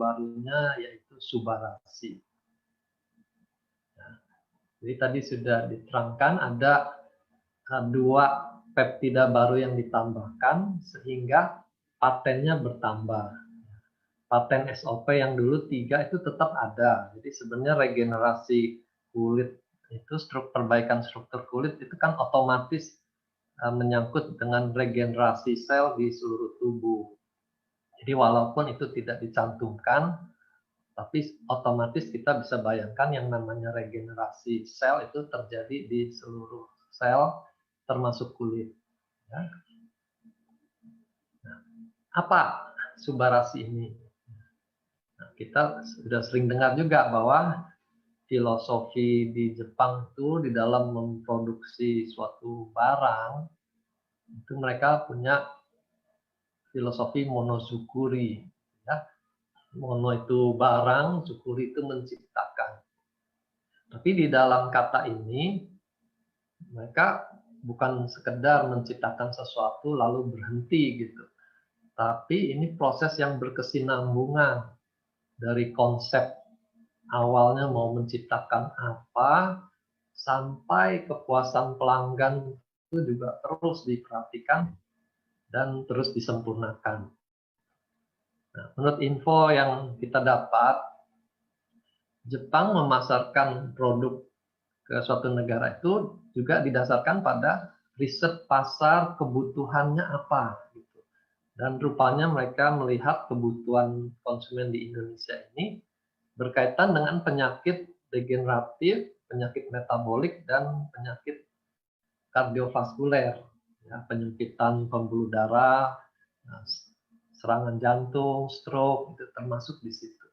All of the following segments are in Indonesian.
barunya yaitu Subarasi. Jadi tadi sudah diterangkan ada 2 peptida baru yang ditambahkan sehingga patennya bertambah. Paten SOP yang dulu 3 itu tetap ada. Jadi sebenarnya regenerasi kulit itu perbaikan struktur kulit itu kan otomatis menyangkut dengan regenerasi sel di seluruh tubuh. Jadi walaupun itu tidak dicantumkan, tapi otomatis kita bisa bayangkan yang namanya regenerasi sel itu terjadi di seluruh sel termasuk kulit. Ya. Nah, apa Subarasi ini? Nah, kita sudah sering dengar juga bahwa filosofi di Jepang itu di dalam memproduksi suatu barang itu mereka punya filosofi monosukuri. Ya. Mono itu barang, sukuri itu menciptakan. Tapi di dalam kata ini mereka bukan sekedar menciptakan sesuatu lalu berhenti gitu. Tapi ini proses yang berkesinambungan dari konsep awalnya mau menciptakan apa sampai kepuasan pelanggan itu juga terus diperhatikan dan terus disempurnakan. Nah, menurut info yang kita dapat, Jepang memasarkan produk ke suatu negara itu juga didasarkan pada riset pasar kebutuhannya apa gitu. Dan rupanya mereka melihat kebutuhan konsumen di Indonesia ini berkaitan dengan penyakit degeneratif, penyakit metabolik, dan penyakit kardiovaskuler, ya, penyempitan pembuluh darah, serangan jantung, stroke, itu termasuk di situ.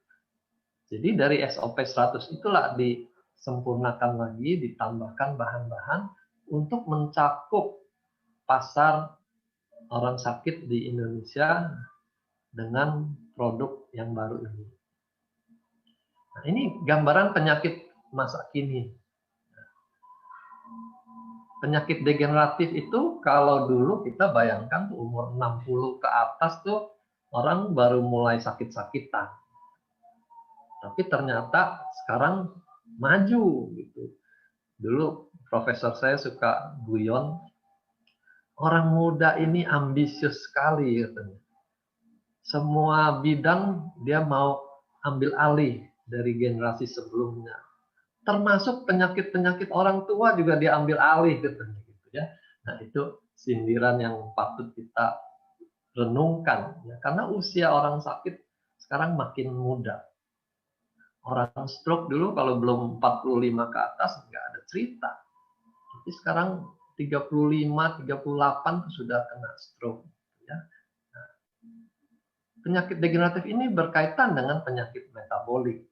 Jadi dari SOP 100 itulah disempurnakan lagi, ditambahkan bahan-bahan untuk mencakup pasar orang sakit di Indonesia dengan produk yang baru ini. Nah, ini gambaran penyakit masa kini. Penyakit degeneratif itu kalau dulu kita bayangkan tuh umur 60 ke atas tuh orang baru mulai sakit-sakitan. Tapi ternyata sekarang maju gitu. Dulu profesor saya suka guyon, orang muda ini ambisius sekali katanya. Semua bidang dia mau ambil alih dari generasi sebelumnya. Termasuk penyakit-penyakit orang tua juga diambil alih katanya gitu ya. Nah, itu sindiran yang patut kita renungkan ya, karena usia orang sakit sekarang makin muda. Orang stroke dulu kalau belum 45 ke atas nggak ada cerita. Tapi sekarang 35, 38 sudah kena stroke ya. Nah, penyakit degeneratif ini berkaitan dengan penyakit metabolik.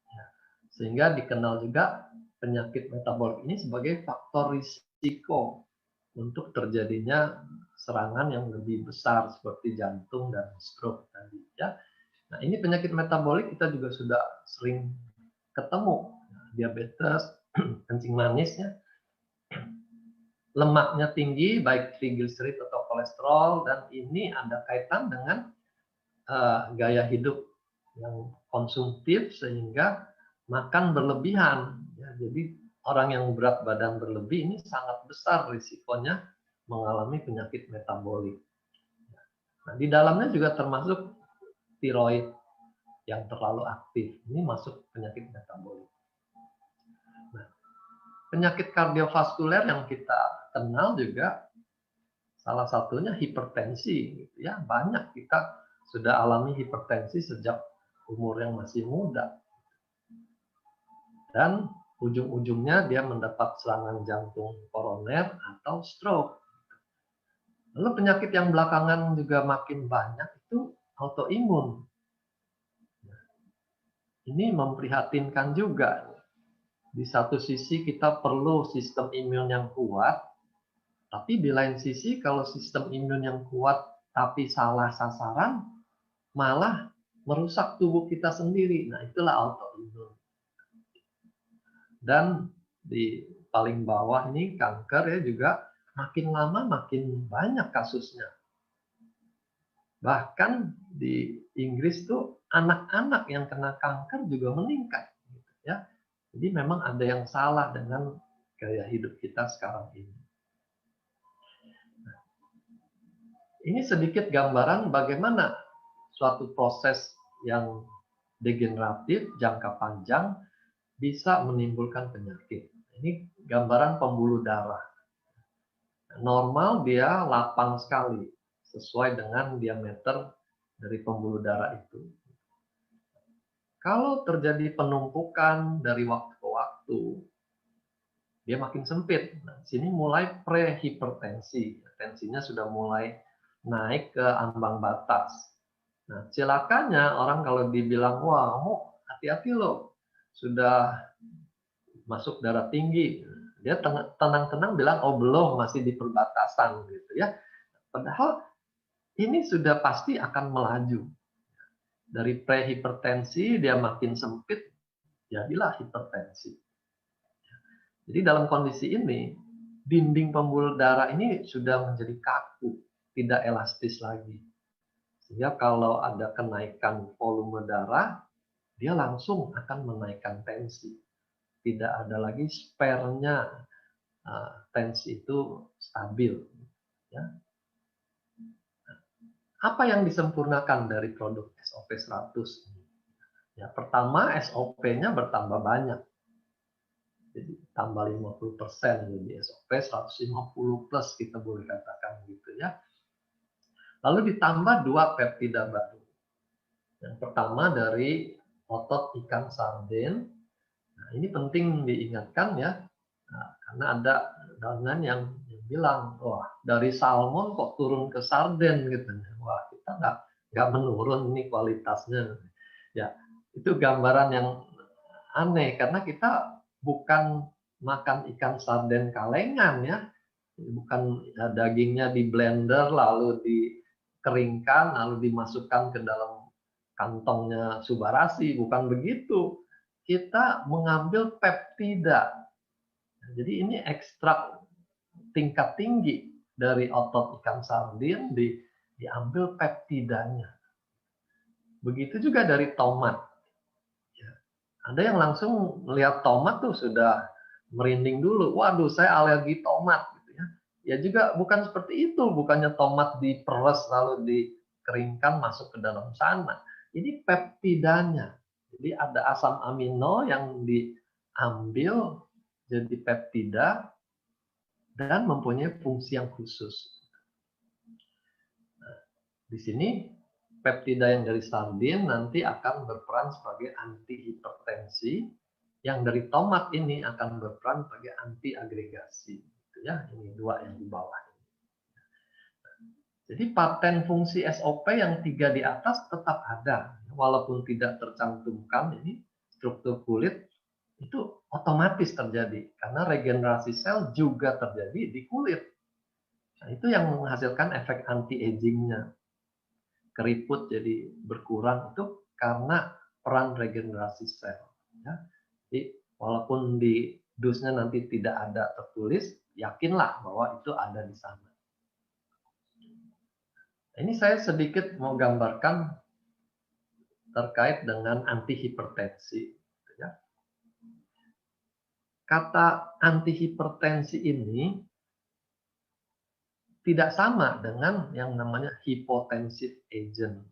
Ya, sehingga dikenal juga penyakit metabolik ini sebagai faktor risiko untuk terjadinya serangan yang lebih besar seperti jantung dan stroke tadi ya. Nah, ini penyakit metabolik kita juga sudah sering ketemu. Diabetes, kencing manis ya. Lemaknya tinggi baik triglycerid atau kolesterol, dan ini ada kaitan dengan gaya hidup yang konsumtif sehingga makan berlebihan ya. Jadi orang yang berat badan berlebih ini sangat besar risikonya mengalami penyakit metabolik. Nah, di dalamnya juga termasuk tiroid yang terlalu aktif. Ini masuk penyakit metabolik. Nah, penyakit kardiovaskuler yang kita kenal juga salah satunya hipertensi gitu ya. Banyak kita sudah alami hipertensi sejak umur yang masih muda. Dan ujung-ujungnya dia mendapat serangan jantung koroner atau stroke. Lalu penyakit yang belakangan juga makin banyak itu autoimun. Ini memprihatinkan juga. Di satu sisi kita perlu sistem imun yang kuat, tapi di lain sisi kalau sistem imun yang kuat tapi salah sasaran, malah merusak tubuh kita sendiri. Nah, itulah autoimun. Dan di paling bawah ini kanker ya juga makin lama makin banyak kasusnya. Bahkan di Inggris tuh anak-anak yang kena kanker juga meningkat, gitu ya. Jadi memang ada yang salah dengan gaya hidup kita sekarang ini. Ini sedikit gambaran bagaimana suatu proses yang degeneratif jangka panjang bisa menimbulkan penyakit. Ini gambaran pembuluh darah. Normal dia lapang sekali, sesuai dengan diameter dari pembuluh darah itu. Kalau terjadi penumpukan dari waktu ke waktu, dia makin sempit. Nah, sini mulai prehipertensi. Tensinya sudah mulai naik ke ambang batas. Nah, celakanya orang kalau dibilang, wah, kamu hati-hati loh, sudah masuk darah tinggi. Dia tenang-tenang bilang, oh belum, masih di perbatasan gitu ya. Padahal ini sudah pasti akan melaju. Dari prehipertensi dia makin sempit, jadilah hipertensi. Jadi dalam kondisi ini, dinding pembuluh darah ini sudah menjadi kaku, tidak elastis lagi. Sehingga kalau ada kenaikan volume darah, dia langsung akan menaikkan tensi. Tidak ada lagi spare-nya, tensi itu stabil. Ya. Apa yang disempurnakan dari produk SOP 100 ini? Ya, pertama SOP-nya bertambah banyak. Jadi tambah 50%, jadi SOP 150 plus kita boleh katakan gitu ya. Lalu ditambah 2 peptida baru. Yang pertama dari otot ikan sarden. Nah, ini penting diingatkan ya, karena ada dengan yang bilang, wah dari salmon kok turun ke sarden gitu. Wah kita nggak menurun nih kualitasnya. Ya itu gambaran yang aneh karena kita bukan makan ikan sarden kalengan ya, bukan dagingnya di blender lalu dikeringkan lalu dimasukkan ke dalam kantongnya Subarasi, bukan begitu. Kita mengambil peptida. Jadi ini ekstrak tingkat tinggi dari otot ikan sardin diambil peptidanya. Begitu juga dari tomat. Ada yang langsung melihat tomat tuh sudah merinding dulu. Waduh, saya alergi tomat. Gitu ya. Ya juga bukan seperti itu. Bukannya tomat diperes lalu dikeringkan masuk ke dalam sana. Ini peptidanya. Jadi ada asam amino yang diambil jadi peptida dan mempunyai fungsi yang khusus. Nah, di sini peptida yang dari sardin nanti akan berperan sebagai antihipertensi, yang dari tomat ini akan berperan sebagai antiagregasi. Ya, ini dua yang di bawah. Jadi paten fungsi SOP yang 3 di atas tetap ada, walaupun tidak tercantumkan ini struktur kulit itu otomatis terjadi karena regenerasi sel juga terjadi di kulit. Nah, itu yang menghasilkan efek anti-aging-nya. Keriput jadi berkurang itu karena peran regenerasi sel. Ya. Jadi walaupun di dusnya nanti tidak ada tertulis, yakinlah bahwa itu ada di sana. Ini saya sedikit mau gambarkan terkait dengan antihipertensi. Ya. Kata antihipertensi ini tidak sama dengan yang namanya hypotensive agent.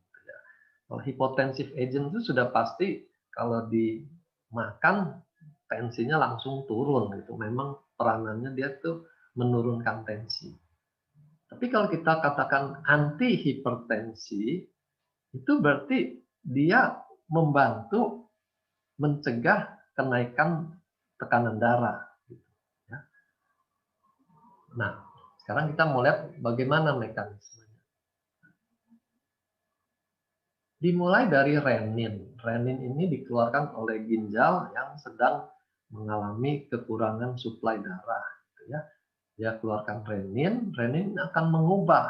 Kalau hypotensive agent itu sudah pasti kalau dimakan tensinya langsung turun gitu. Memang peranannya dia tuh menurunkan tensi. Tapi kalau kita katakan anti hipertensi itu berarti dia membantu mencegah kenaikan tekanan darah. Ya. Nah, sekarang kita mau lihat bagaimana mekanismenya. Dimulai dari renin. Renin ini dikeluarkan oleh ginjal yang sedang mengalami kekurangan suplai darah. Ya. Dia keluarkan renin, renin akan mengubah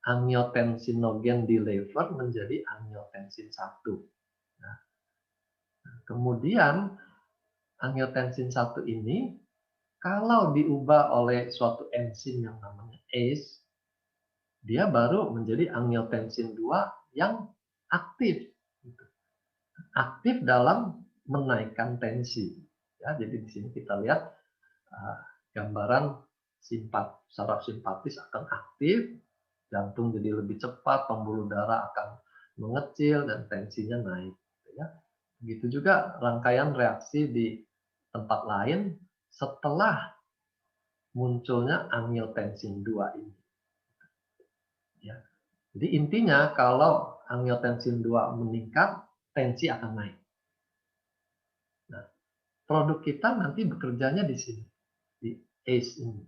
angiotensinogen di liver menjadi angiotensin 1. Nah, kemudian angiotensin 1 ini kalau diubah oleh suatu enzim yang namanya ACE, dia baru menjadi angiotensin 2 yang aktif. Aktif dalam menaikkan tensi. Ya, jadi di sini kita lihat gambaran saraf simpatis akan aktif, jantung jadi lebih cepat, pembuluh darah akan mengecil dan tensinya naik. Ya. Begitu juga rangkaian reaksi di tempat lain setelah munculnya angiotensin 2 ini. Ya. Jadi intinya kalau angiotensin 2 meningkat, tensi akan naik. Nah, produk kita nanti bekerjanya di sini, di ACE ini.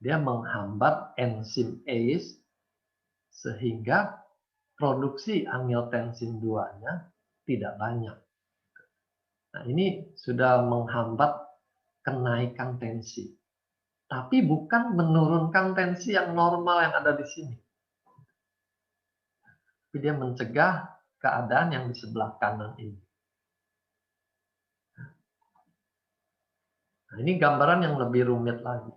Dia menghambat enzim ACE sehingga produksi angiotensin 2-nya tidak banyak. Nah, ini sudah menghambat kenaikan tensi. Tapi bukan menurunkan tensi yang normal yang ada di sini. Tapi dia mencegah keadaan yang di sebelah kanan ini. Nah, ini gambaran yang lebih rumit lagi.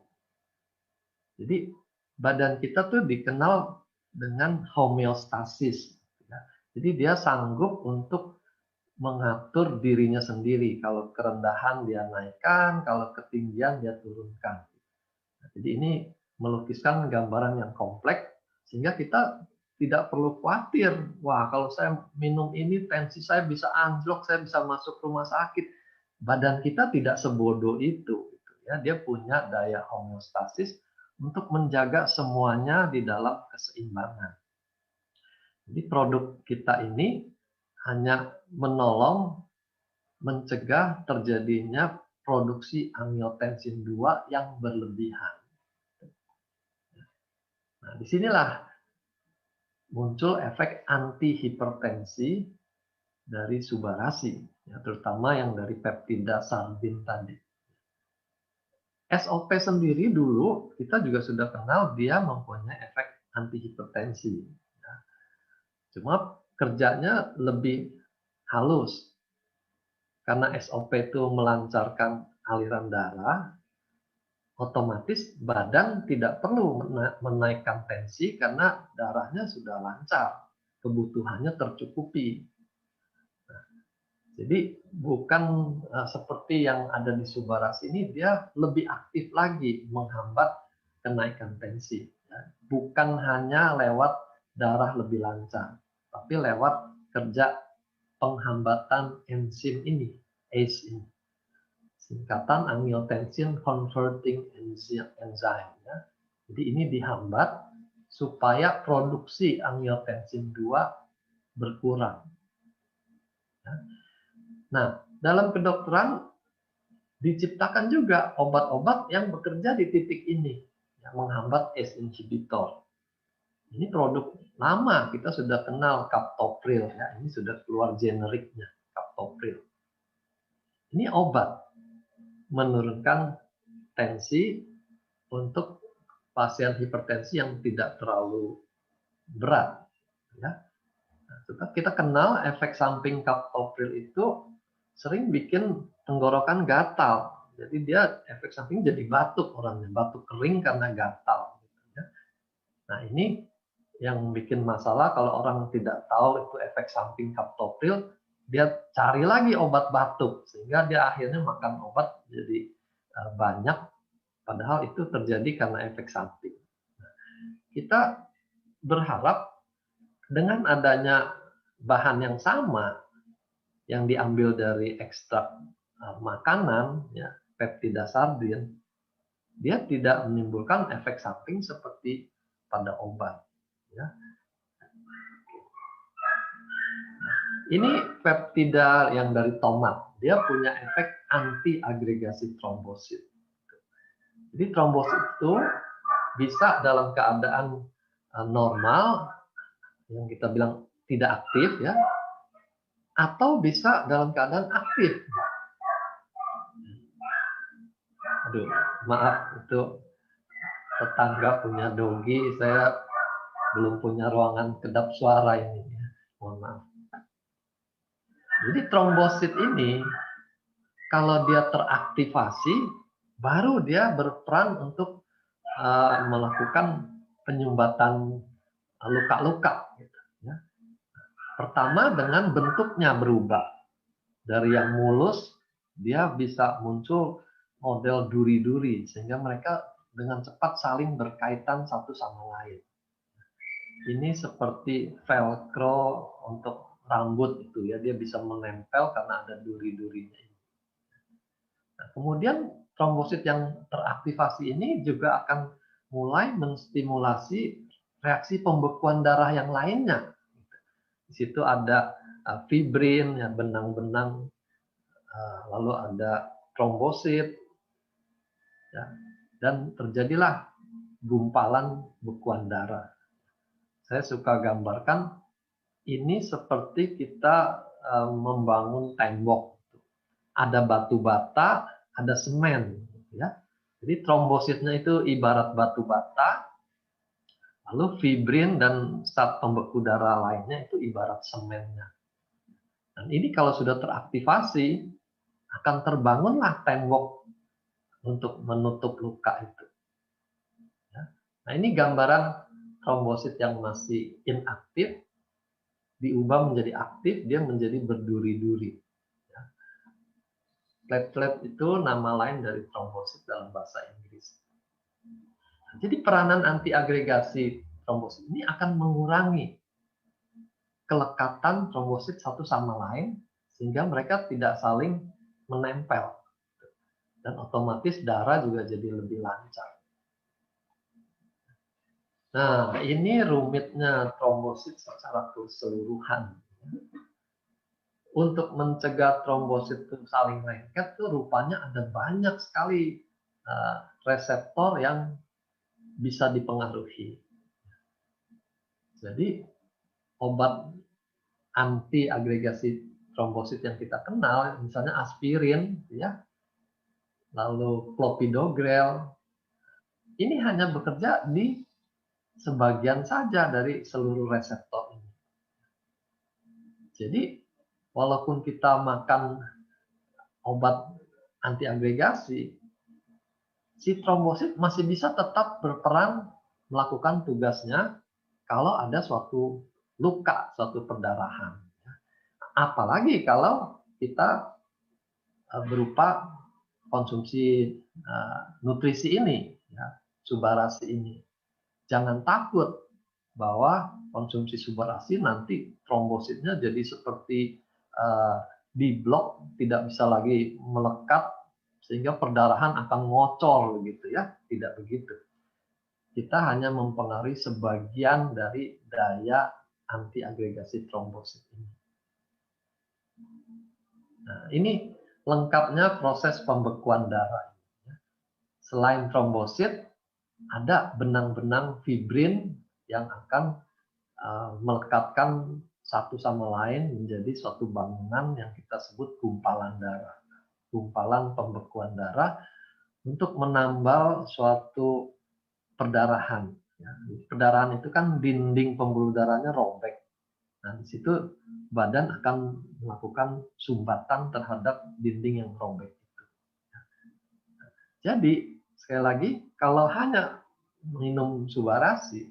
Jadi badan kita tuh dikenal dengan homeostasis. Jadi dia sanggup untuk mengatur dirinya sendiri. Kalau kerendahan dia naikkan, kalau ketinggian dia turunkan. Jadi ini melukiskan gambaran yang kompleks sehingga kita tidak perlu khawatir. Wah, kalau saya minum ini tensi saya bisa anjlok, saya bisa masuk rumah sakit. Badan kita tidak sebodoh itu. Ya, dia punya daya homeostasis untuk menjaga semuanya di dalam keseimbangan. Jadi produk kita ini hanya menolong mencegah terjadinya produksi angiotensin 2 yang berlebihan. Nah, disinilah muncul efek antihipertensi dari subarasi, ya, terutama yang dari peptida sardin tadi. SOP sendiri dulu kita juga sudah kenal dia mempunyai efek antihipertensi. Ya. Cuma kerjanya lebih halus. Karena SOP itu melancarkan aliran darah, otomatis badan tidak perlu menaikkan tensi karena darahnya sudah lancar, kebutuhannya tercukupi. Nah, jadi bukan seperti yang ada di subarasi ini, dia lebih aktif lagi menghambat kenaikan tensi. Ya. Bukan hanya lewat darah lebih lancar, tapi lewat kerja penghambatan enzim ini, ACE ini. Singkatan angiotensin converting enzyme. Ya. Jadi ini dihambat supaya produksi angiotensin 2 berkurang. Ya. Nah, dalam kedokteran diciptakan juga obat-obat yang bekerja di titik ini, yang menghambat ACE inhibitor. Ini produk lama, kita sudah kenal captopril, ya. Ini sudah keluar generiknya, captopril. Ini obat menurunkan tensi untuk pasien hipertensi yang tidak terlalu berat. Ya. Nah, tetap kita kenal efek samping captopril itu sering bikin tenggorokan gatal. Jadi dia efek samping jadi batuk orangnya, batuk kering karena gatal. Ya. Nah, ini yang bikin masalah kalau orang tidak tahu itu efek samping captopril, dia cari lagi obat batuk sehingga dia akhirnya makan obat jadi banyak, padahal itu terjadi karena efek samping. Nah, kita berharap dengan adanya bahan yang sama yang diambil dari ekstrak makanan, ya, peptida sardin, dia tidak menimbulkan efek samping seperti pada obat. Ya. Ini peptida yang dari tomat, dia punya efek anti-agregasi trombosit. Jadi trombosit itu bisa dalam keadaan normal, yang kita bilang tidak aktif, ya, atau bisa dalam keadaan aktif. Aduh, maaf, itu tetangga punya dogi, saya belum punya ruangan kedap suara ini. Mohon maaf. Jadi trombosit ini, kalau dia teraktivasi, baru dia berperan untuk melakukan penyumbatan luka-luka. Gitu, ya. Pertama dengan bentuknya berubah. Dari yang mulus, dia bisa muncul model duri-duri, sehingga mereka dengan cepat saling berkaitan satu sama lain. Ini seperti velcro untuk rambut itu ya, dia bisa menempel karena ada duri-durinya. Nah, kemudian trombosit yang teraktivasi ini juga akan mulai menstimulasi reaksi pembekuan darah yang lainnya. Di situ ada fibrin, ya, benang-benang, lalu ada trombosit, ya, dan terjadilah gumpalan bekuan darah. Saya suka gambarkan ini seperti kita membangun tembok. Ada batu bata, ada semen, ya. Jadi trombositnya itu ibarat batu bata, lalu fibrin dan zat pembeku darah lainnya itu ibarat semennya. Dan ini kalau sudah teraktivasi, akan terbangunlah tembok untuk menutup luka itu. Ya. Nah, ini gambaran trombosit yang masih inaktif, diubah menjadi aktif, dia menjadi berduri-duri. Platelet itu nama lain dari trombosit dalam bahasa Inggris. Jadi peranan antiagregasi trombosit ini akan mengurangi kelekatan trombosit satu sama lain, sehingga mereka tidak saling menempel. Dan otomatis darah juga jadi lebih lancar. Nah, ini rumitnya trombosit secara keseluruhan. Untuk mencegah trombosit itu saling lengket tuh rupanya ada banyak sekali reseptor yang bisa dipengaruhi. Jadi obat anti agregasi trombosit yang kita kenal, misalnya aspirin, ya, lalu clopidogrel, ini hanya bekerja di sebagian saja dari seluruh reseptor ini. Jadi walaupun kita makan obat antiagregasi, si trombosit masih bisa tetap berperan melakukan tugasnya kalau ada suatu luka, suatu perdarahan. Apalagi kalau kita berupa konsumsi nutrisi ini, ya, subarasi ini. Jangan takut bahwa konsumsi subarasi nanti trombositnya jadi seperti diblok, tidak bisa lagi melekat sehingga perdarahan akan ngocor begitu ya, tidak begitu. Kita hanya mempengaruhi sebagian dari daya antiagregasi trombosit ini. Nah, ini lengkapnya proses pembekuan darah. Selain trombosit, ada benang-benang fibrin yang akan melekatkan satu sama lain menjadi suatu bangunan yang kita sebut gumpalan darah. Gumpalan pembekuan darah untuk menambal suatu perdarahan. Ya, perdarahan itu kan dinding pembuluh darahnya robek. Nah, di situ badan akan melakukan sumbatan terhadap dinding yang robek itu. Jadi, sekali lagi, kalau hanya minum subarasi,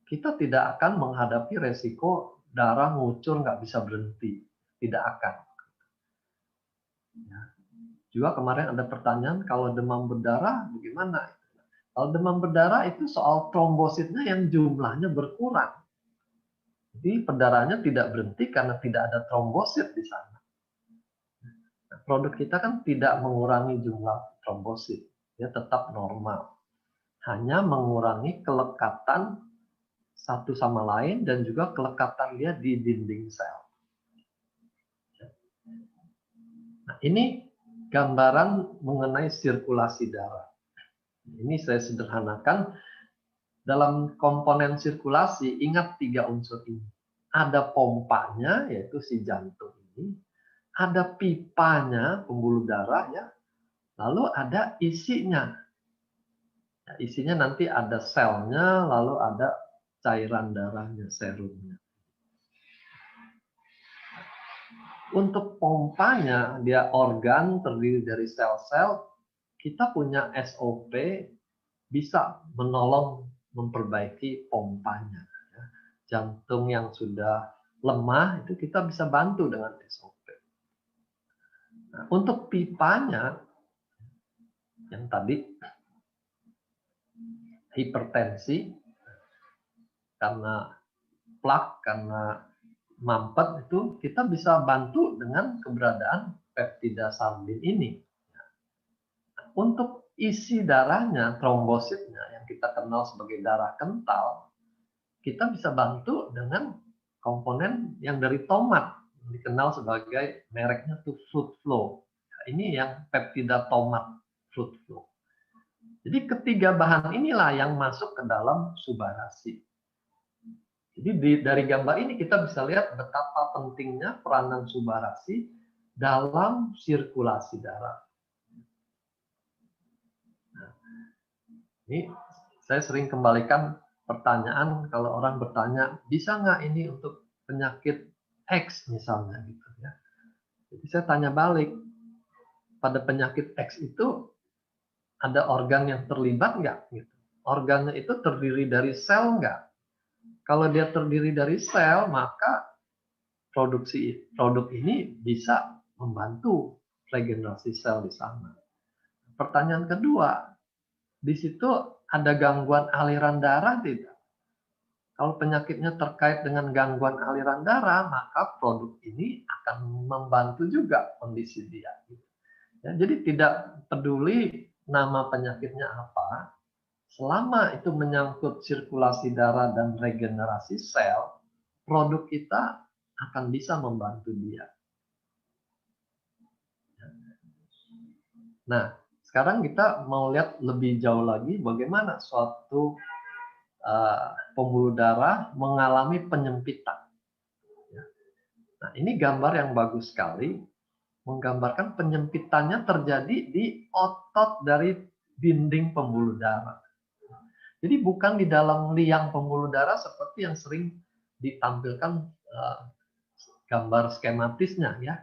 kita tidak akan menghadapi resiko darah ngucur nggak bisa berhenti. Tidak akan. Ya. Juga kemarin ada pertanyaan, kalau demam berdarah bagaimana? Kalau demam berdarah itu soal trombositnya yang jumlahnya berkurang. Jadi perdarahannya tidak berhenti karena tidak ada trombosit di sana. Nah, produk kita kan tidak mengurangi jumlah trombosit, dia tetap normal. Hanya mengurangi kelekatan satu sama lain dan juga kelekatan dia di dinding sel. Nah, ini gambaran mengenai sirkulasi darah. Ini saya sederhanakan. Dalam komponen sirkulasi, ingat 3 unsur ini. Ada pompanya, yaitu si jantung ini. Ada pipanya, pembuluh darah, ya. Lalu ada isinya. Ya, isinya nanti ada selnya, lalu ada cairan darahnya, serumnya. Untuk pompanya, dia organ terdiri dari sel-sel. Kita punya SOP bisa menolong memperbaiki pompanya. Ya. Jantung yang sudah lemah itu kita bisa bantu dengan SOP. Nah, untuk pipanya yang tadi hipertensi karena plak, karena mampet, itu kita bisa bantu dengan keberadaan peptida sardin ini. Untuk isi darahnya, trombositnya yang kita kenal sebagai darah kental, kita bisa bantu dengan komponen yang dari tomat, yang dikenal sebagai mereknya tuh Fruit Flow. Nah, ini yang peptida tomat Fruit Flow. Jadi ketiga bahan inilah yang masuk ke dalam Subarasi. Jadi dari gambar ini kita bisa lihat betapa pentingnya peranan Subarasi dalam sirkulasi darah. Nah, ini saya sering kembalikan pertanyaan kalau orang bertanya, bisa nggak ini untuk penyakit X misalnya gitu ya. Jadi saya tanya balik, pada penyakit X itu ada organ yang terlibat nggak? Gitu. Organnya itu terdiri dari sel nggak? Kalau dia terdiri dari sel, maka produk ini bisa membantu regenerasi sel di sana. Pertanyaan kedua, di situ ada gangguan aliran darah tidak? Kalau penyakitnya terkait dengan gangguan aliran darah, maka produk ini akan membantu juga kondisi dia. Ya, jadi tidak peduli nama penyakitnya apa, selama itu menyangkut sirkulasi darah dan regenerasi sel, produk kita akan bisa membantu dia. Nah, sekarang kita mau lihat lebih jauh lagi bagaimana suatu pembuluh darah mengalami penyempitan. Nah, ini gambar yang bagus sekali, menggambarkan penyempitannya terjadi di otot dari dinding pembuluh darah. Jadi bukan di dalam liang pembuluh darah seperti yang sering ditampilkan gambar skematisnya ya.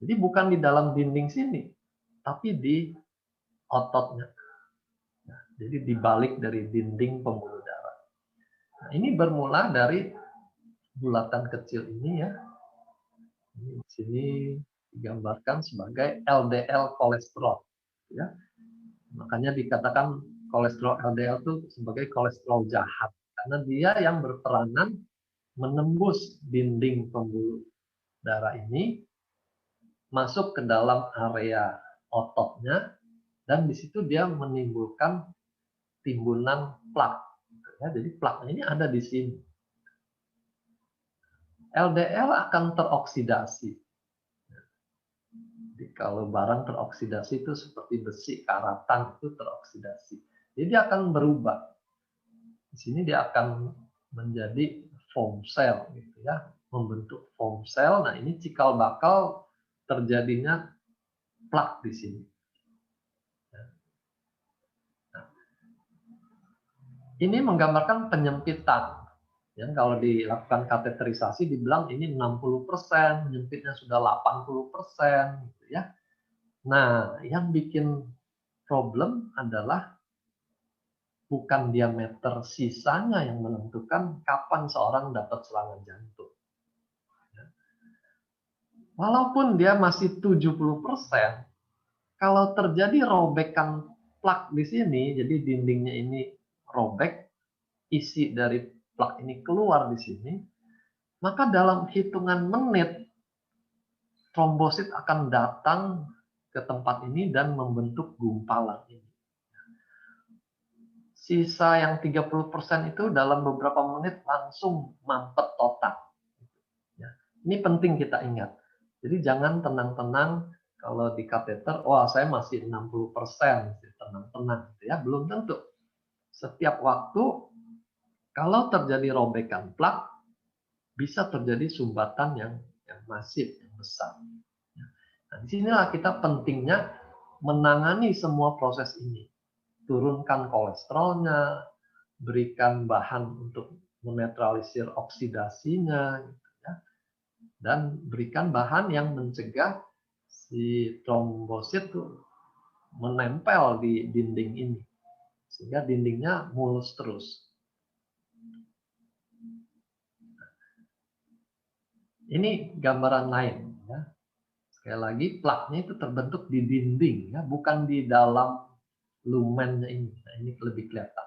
Jadi bukan di dalam dinding sini, tapi di ototnya. Nah, jadi dibalik dari dinding pembuluh darah. Nah, ini bermula dari bulatan kecil ini ya. Ini di sini digambarkan sebagai LDL kolesterol ya. Makanya dikatakan kolesterol LDL itu sebagai kolesterol jahat karena dia yang berperanan menembus dinding pembuluh darah ini masuk ke dalam area ototnya dan di situ dia menimbulkan timbunan plak. Ya, jadi plaknya ini ada di sini. LDL akan teroksidasi. Jadi kalau barang teroksidasi itu seperti besi, karatan itu teroksidasi. Jadi dia akan berubah. Di sini dia akan menjadi foam cell gitu ya, membentuk foam cell. Nah, ini cikal bakal terjadinya plak di sini. Nah, ini menggambarkan penyempitan. Ya, kalau dilakukan kateterisasi dibilang ini 60%, menyempitnya sudah 80% gitu ya. Nah, yang bikin problem adalah bukan diameter sisanya yang menentukan kapan seorang dapat serangan jantung. Walaupun dia masih 70%, kalau terjadi robekan plak di sini, jadi dindingnya ini robek, isi dari plak ini keluar di sini, maka dalam hitungan menit trombosit akan datang ke tempat ini dan membentuk gumpalan ini. Sisa yang 30% itu dalam beberapa menit langsung mampet total. Ya. Ini penting kita ingat. Jadi jangan tenang-tenang kalau di kateter, wah saya masih 60%, tenang-tenang. Ya, belum tentu. Setiap waktu, kalau terjadi robekan plak, bisa terjadi sumbatan yang masif, yang besar. Nah, disinilah kita pentingnya menangani semua proses ini. Turunkan kolesterolnya, berikan bahan untuk menetralisir oksidasinya, gitu ya. Dan berikan bahan yang mencegah si trombosit tuh menempel di dinding ini, sehingga dindingnya mulus terus. Ini gambaran lain. Ya. Sekali lagi, plaknya itu terbentuk di dinding, ya, bukan di dalam lumennya ini. Nah, ini lebih kelihatan.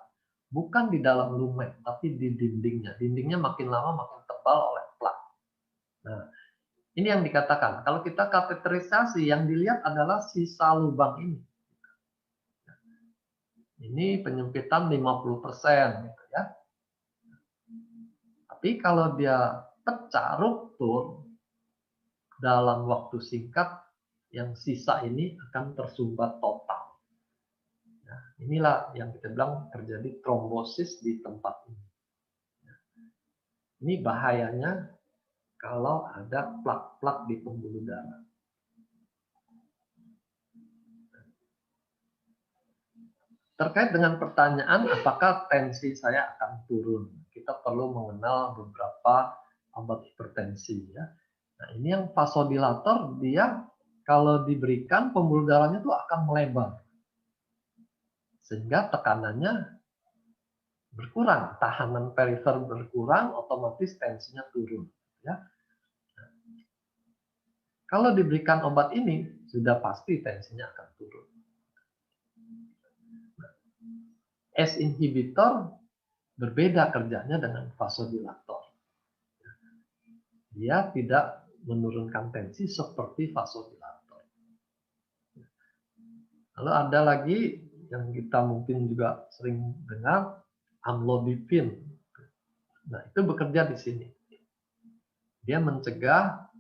Bukan di dalam lumen, tapi di dindingnya. Dindingnya makin lama makin tebal oleh plak. Nah, ini yang dikatakan. Kalau kita kateterisasi, yang dilihat adalah sisa lubang ini. Ini penyempitan 50%, gitu ya. Tapi kalau dia pecah, ruptur, dalam waktu singkat, yang sisa ini akan tersumbat total. Nah, inilah yang kita bilang terjadi trombosis di tempat ini. Ini bahayanya kalau ada plak-plak di pembuluh darah. Terkait dengan pertanyaan apakah tensi saya akan turun, kita perlu mengenal beberapa obat hipertensi, ya. Nah, ini yang vasodilator, dia kalau diberikan pembuluh darahnya itu akan melebar sehingga tekanannya berkurang, tahanan perifer berkurang, otomatis tensinya turun, ya. Kalau diberikan obat ini sudah pasti tensinya akan turun. ACE inhibitor berbeda kerjanya dengan vasodilator. Dia tidak menurunkan tensi seperti vasodilator. Lalu ada lagi yang kita mungkin juga sering dengar, amlodipin. Nah, itu bekerja di sini. Dia mencegah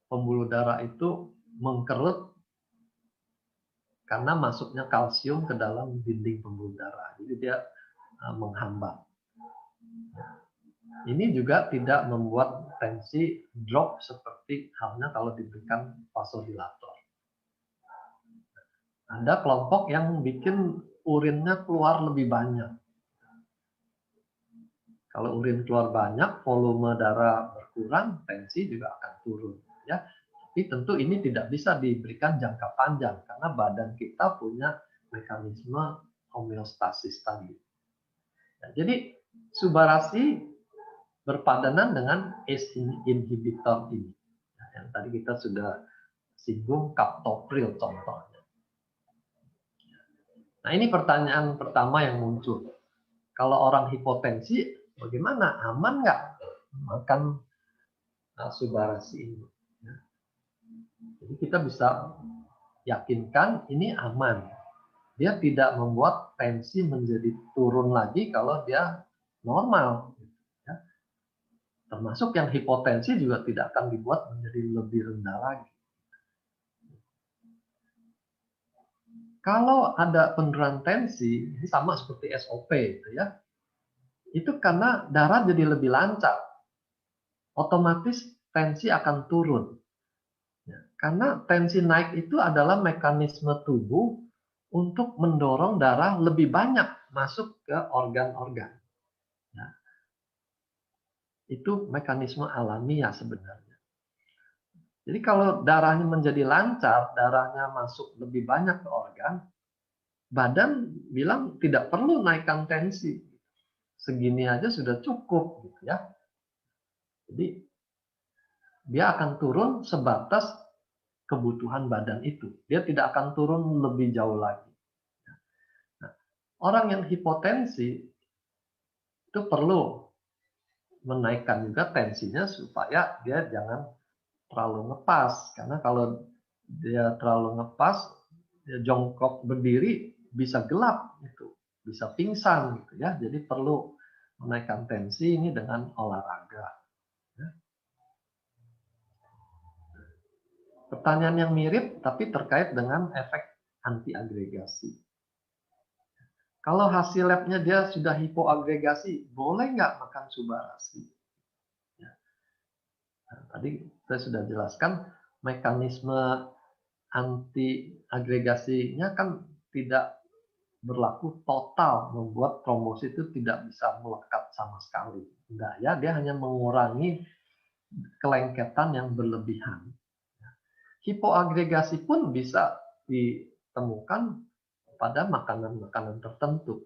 pembuluh darah itu mengkerut karena masuknya kalsium ke dalam dinding pembuluh darah. Jadi dia menghambat. Ini juga tidak membuat tensi drop seperti halnya kalau diberikan vasodilator. Ada kelompok yang bikin urinnya keluar lebih banyak. Kalau urin keluar banyak, volume darah berkurang, tensi juga akan turun, ya. Tapi tentu ini tidak bisa diberikan jangka panjang karena badan kita punya mekanisme homeostasis tadi. Nah, jadi subarasi berpadanan dengan ACE inhibitor ini. Nah, yang tadi kita sudah singgung captopril contohnya. Nah, ini pertanyaan pertama yang muncul. Kalau orang hipotensi, bagaimana? Aman nggak makan subarasi ini? Jadi kita bisa yakinkan ini aman. Dia tidak membuat tensi menjadi turun lagi kalau dia normal. Termasuk yang hipotensi juga tidak akan dibuat menjadi lebih rendah lagi. Kalau ada penurunan tensi, ini sama seperti SOP, gitu ya. Itu karena darah jadi lebih lancar. Otomatis tensi akan turun. Ya, karena tensi naik itu adalah mekanisme tubuh untuk mendorong darah lebih banyak masuk ke organ-organ. Ya. Itu mekanisme alamiah sebenarnya. Jadi kalau darahnya menjadi lancar, darahnya masuk lebih banyak ke organ, badan bilang tidak perlu naikkan tensi. Segini aja sudah cukup, gitu ya. Jadi dia akan turun sebatas kebutuhan badan itu. Dia tidak akan turun lebih jauh lagi. Nah, orang yang hipotensi itu perlu menaikkan juga tensinya supaya dia jangan terlalu ngepas. Karena kalau dia terlalu ngepas, dia jongkok berdiri bisa gelap gitu, bisa pingsan gitu ya. Jadi perlu menaikkan tensi ini dengan olahraga. Ya. Pertanyaan yang mirip tapi terkait dengan efek antiagregasi. Kalau hasil labnya dia sudah hipoagregasi, boleh nggak makan subarasi? Ya. Nah, tadi saya sudah jelaskan mekanisme antiagregasinya kan tidak berlaku total, membuat trombosit itu tidak bisa melekat sama sekali. Enggak ya, dia hanya mengurangi kelengketan yang berlebihan. Hipoagregasi pun bisa ditemukan pada makanan-makanan tertentu.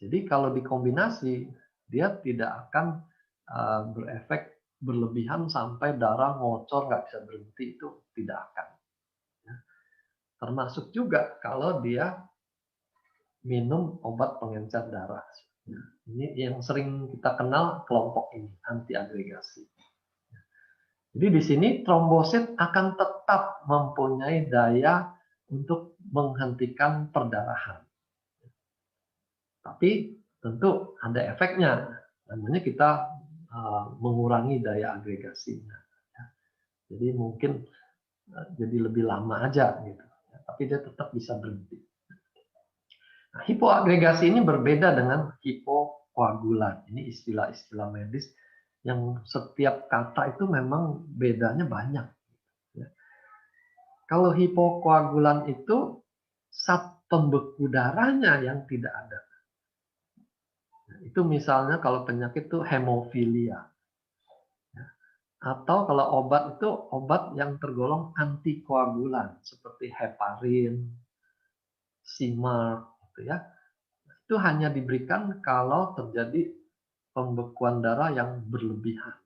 Jadi kalau dikombinasi, dia tidak akan berefek berlebihan sampai darah ngocor nggak bisa berhenti, itu tidak akan. Ya. Termasuk juga kalau dia minum obat pengencer darah. Ya. Ini yang sering kita kenal kelompok ini, anti agregasi. Jadi di sini trombosit akan tetap mempunyai daya untuk menghentikan perdarahan. Tapi tentu ada efeknya, namanya kita mengurangi daya agregasinya. Jadi mungkin jadi lebih lama aja gitu, tapi dia tetap bisa berhenti. Nah, hipoagregasi ini berbeda dengan hipokoagulan. Ini istilah-istilah medis yang setiap kata itu memang bedanya banyak. Kalau hipokoagulan itu zat pembeku darahnya yang tidak ada. Itu misalnya kalau penyakit itu hemofilia. Atau kalau obat itu obat yang tergolong antikoagulan seperti heparin, Simarp, gitu ya. Itu hanya diberikan kalau terjadi pembekuan darah yang berlebihan.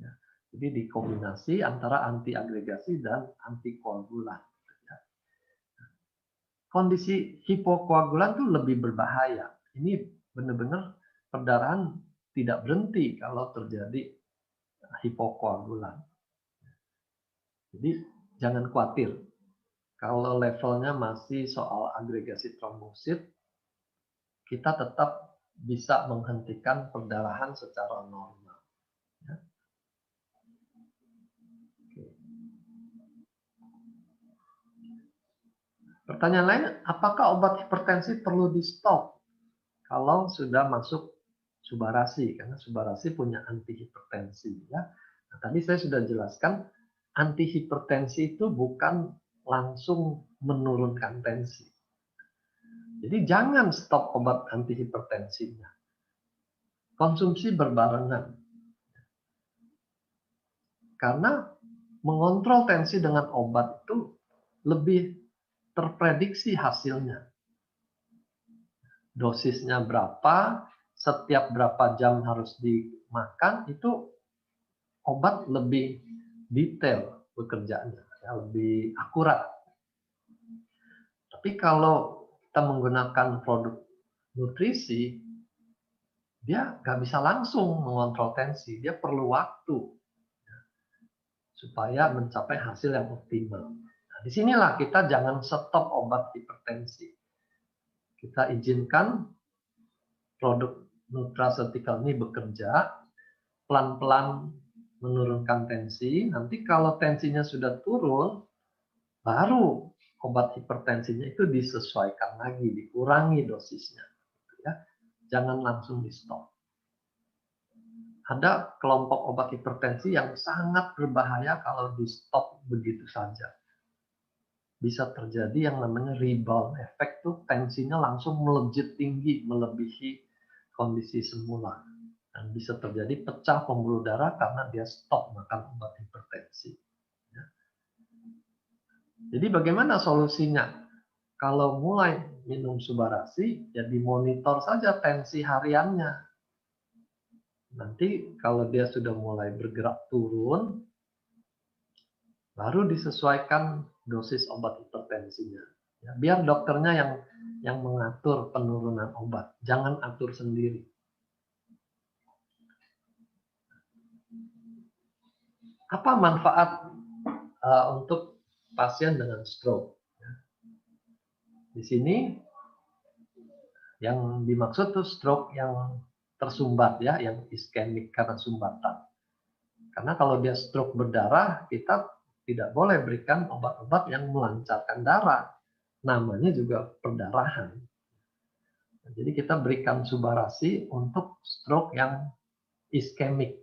Ya. Jadi dikombinasi antara antiagregasi dan antikoagulan. Ya. Kondisi hipokoagulan itu lebih berbahaya. Ini benar-benar perdarahan tidak berhenti kalau terjadi hipokoagulan. Jadi jangan khawatir. Kalau levelnya masih soal agregasi trombosit, kita tetap bisa menghentikan perdarahan secara normal. Ya. Pertanyaan lain, apakah obat hipertensi perlu di stop kalau sudah masuk subarasi? Karena subarasi punya antihipertensi. Ya. Nah, tadi saya sudah jelaskan, antihipertensi itu bukan langsung menurunkan tensi. Jadi jangan stop obat antihipertensinya. Konsumsi berbarengan. Karena mengontrol tensi dengan obat itu lebih terprediksi hasilnya. Dosisnya berapa, setiap berapa jam harus dimakan, itu obat lebih detail bekerjanya, ya, lebih akurat. Tapi kalau kita menggunakan produk nutrisi, dia nggak bisa langsung mengontrol tensi, dia perlu waktu supaya mencapai hasil yang optimal. Nah, disinilah kita jangan stop obat hipertensi. Kita izinkan produk nutraceutical ini bekerja, pelan-pelan menurunkan tensi. Nanti kalau tensinya sudah turun, baru obat hipertensinya itu disesuaikan lagi, dikurangi dosisnya. Ya. Jangan langsung di stop. Ada kelompok obat hipertensi yang sangat berbahaya kalau di stop begitu saja. Bisa terjadi yang namanya rebound effect, tuh tensinya langsung melejit tinggi melebihi kondisi semula, dan bisa terjadi pecah pembuluh darah karena dia stop makan obat hipertensi. Ya. Jadi bagaimana solusinya? Kalau mulai minum subarasi, ya dimonitor saja tensi hariannya. Nanti kalau dia sudah mulai bergerak turun, baru disesuaikan dosis obat hipertensinya. Ya, biar dokternya yang mengatur penurunan obat, jangan atur sendiri. Apa manfaat untuk pasien dengan stroke? Di sini yang dimaksud tuh stroke yang tersumbat, ya, yang iskemik karena sumbatan. Karena kalau dia stroke berdarah, kita tidak boleh berikan obat-obat yang melancarkan darah. Namanya juga perdarahan. Jadi kita berikan subarasi untuk stroke yang iskemik,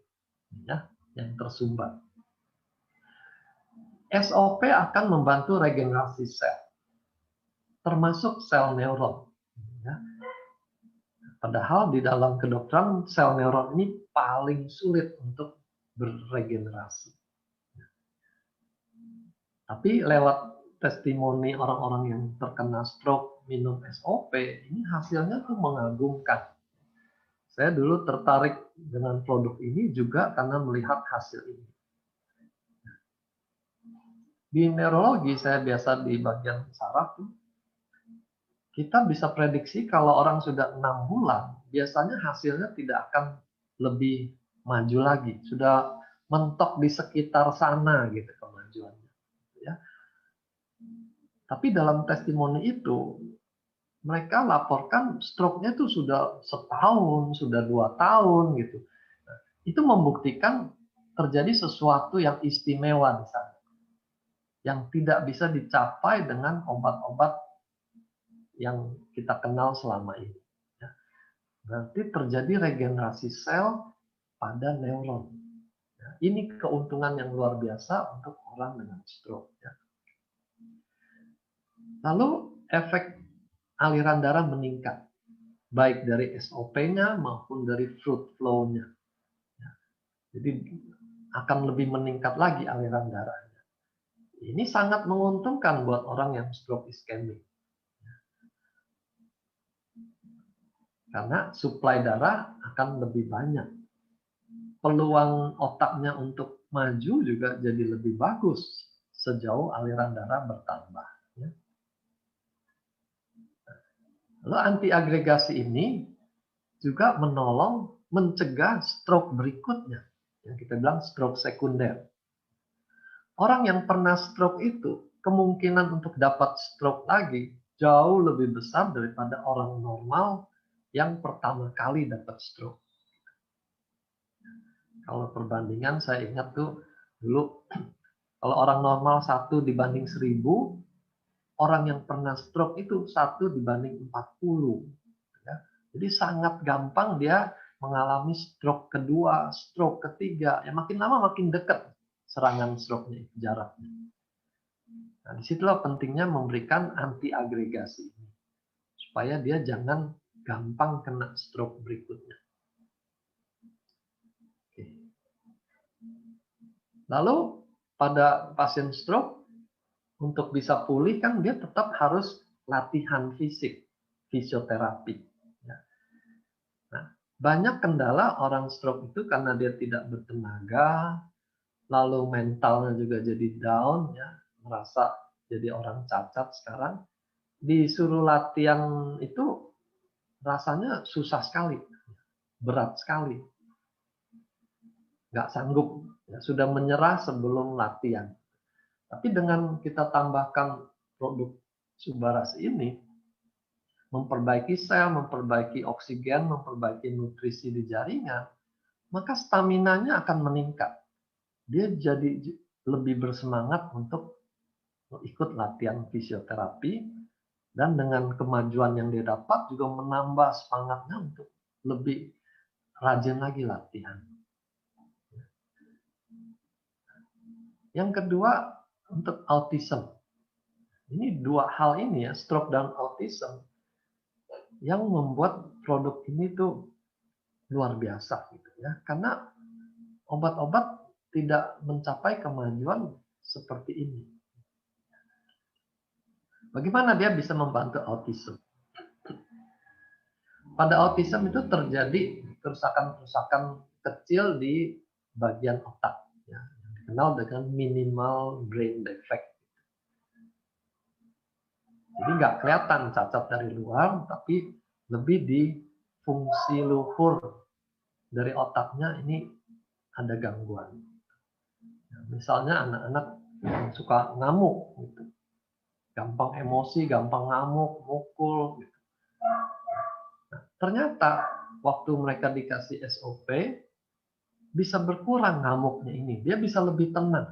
ya, yang tersumbat. SOP akan membantu regenerasi sel, termasuk sel neuron. Ya. Padahal di dalam kedokteran sel neuron ini paling sulit untuk berregenerasi. Tapi lewat testimoni orang-orang yang terkena stroke minum SOP, ini hasilnya tuh mengagumkan. Saya dulu tertarik dengan produk ini juga karena melihat hasil ini. Di neurologi, saya biasa di bagian saraf, kita bisa prediksi kalau orang sudah 6 bulan, biasanya hasilnya tidak akan lebih maju lagi. Sudah mentok di sekitar sana gitu kemajuannya. Ya. Tapi dalam testimoni itu, mereka laporkan stroke-nya itu sudah setahun, sudah 2 tahun gitu. Nah, itu membuktikan terjadi sesuatu yang istimewa di sana, yang tidak bisa dicapai dengan obat-obat yang kita kenal selama ini. Ya. Berarti terjadi regenerasi sel pada neuron. Ya, ini keuntungan yang luar biasa untuk orang dengan stroke. Ya. Lalu efek aliran darah meningkat, baik dari SOP-nya maupun dari fluid flow-nya. Ya. Jadi akan lebih meningkat lagi aliran darahnya. Ini sangat menguntungkan buat orang yang stroke iskemik. Karena suplai darah akan lebih banyak. Peluang otaknya untuk maju juga jadi lebih bagus sejauh aliran darah bertambah. Ya. Lalu antiagregasi ini juga menolong mencegah stroke berikutnya, yang kita bilang stroke sekunder. Orang yang pernah stroke itu, kemungkinan untuk dapat stroke lagi jauh lebih besar daripada orang normal yang pertama kali dapat stroke. Kalau perbandingan saya ingat tuh dulu, kalau orang normal 1 dibanding 1000, orang yang pernah stroke itu 1 dibanding 40. Ya. Jadi sangat gampang dia mengalami stroke kedua, stroke ketiga. Ya, makin lama makin dekat serangan stroke-nya, jaraknya. Nah, disitulah pentingnya memberikan antiagregasi ini, supaya dia jangan gampang kena stroke berikutnya. Oke. Lalu pada pasien stroke, untuk bisa pulih kan dia tetap harus latihan fisik, fisioterapi. Ya. Nah, banyak kendala orang stroke itu karena dia tidak bertenaga, lalu mentalnya juga jadi down, ya, merasa jadi orang cacat sekarang. Disuruh latihan itu rasanya susah sekali, berat sekali, nggak sanggup, ya, sudah menyerah sebelum latihan. Tapi dengan kita tambahkan produk Subaras ini, memperbaiki sel, memperbaiki oksigen, memperbaiki nutrisi di jaringan, maka staminanya akan meningkat. Dia jadi lebih bersemangat untuk ikut latihan fisioterapi, dan dengan kemajuan yang dia dapat juga menambah semangatnya untuk lebih rajin lagi latihan. Yang kedua, untuk autism. Ini 2 hal ini ya, stroke dan autism, yang membuat produk ini tuh luar biasa gitu ya. Karena obat-obat tidak mencapai kemajuan seperti ini. Bagaimana dia bisa membantu autism? Pada autism itu terjadi kerusakan-kerusakan kecil di bagian otak, ya, yang dikenal dengan minimal brain defect. Jadi nggak kelihatan cacat dari luar, tapi lebih di fungsi luhur dari otaknya ini ada gangguan. Ya, misalnya anak-anak yang suka ngamuk, gitu. Gampang emosi, gampang ngamuk, mukul. Gitu. Nah, ternyata waktu mereka dikasih SOP, bisa berkurang ngamuknya ini. Dia bisa lebih tenang.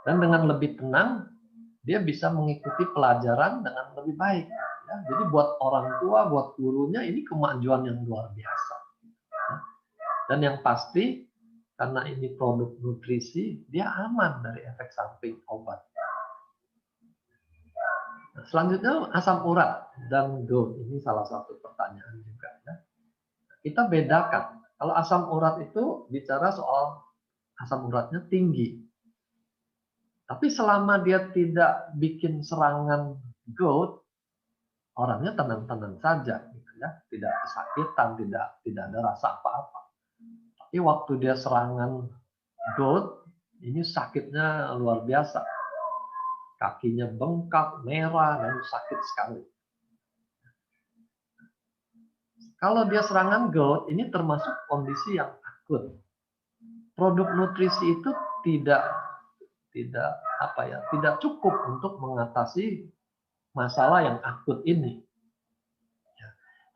Dan dengan lebih tenang, dia bisa mengikuti pelajaran dengan lebih baik. Ya, jadi buat orang tua, buat gurunya, ini kemajuan yang luar biasa. Ya. Dan yang pasti, karena ini produk nutrisi, dia aman dari efek samping obat. Nah, selanjutnya asam urat dan GERD. Ini salah satu pertanyaan juga. Ya. Kita bedakan. Kalau asam urat itu bicara soal asam uratnya tinggi. Tapi selama dia tidak bikin serangan GERD, orangnya tenang-tenang saja. ya, tidak kesakitan, tidak ada rasa apa-apa. Tapi waktu dia serangan gout, ini sakitnya luar biasa. Kakinya bengkak, merah, dan sakit sekali. Kalau dia serangan gout, ini termasuk kondisi yang akut. Produk nutrisi itu tidak cukup untuk mengatasi masalah yang akut ini.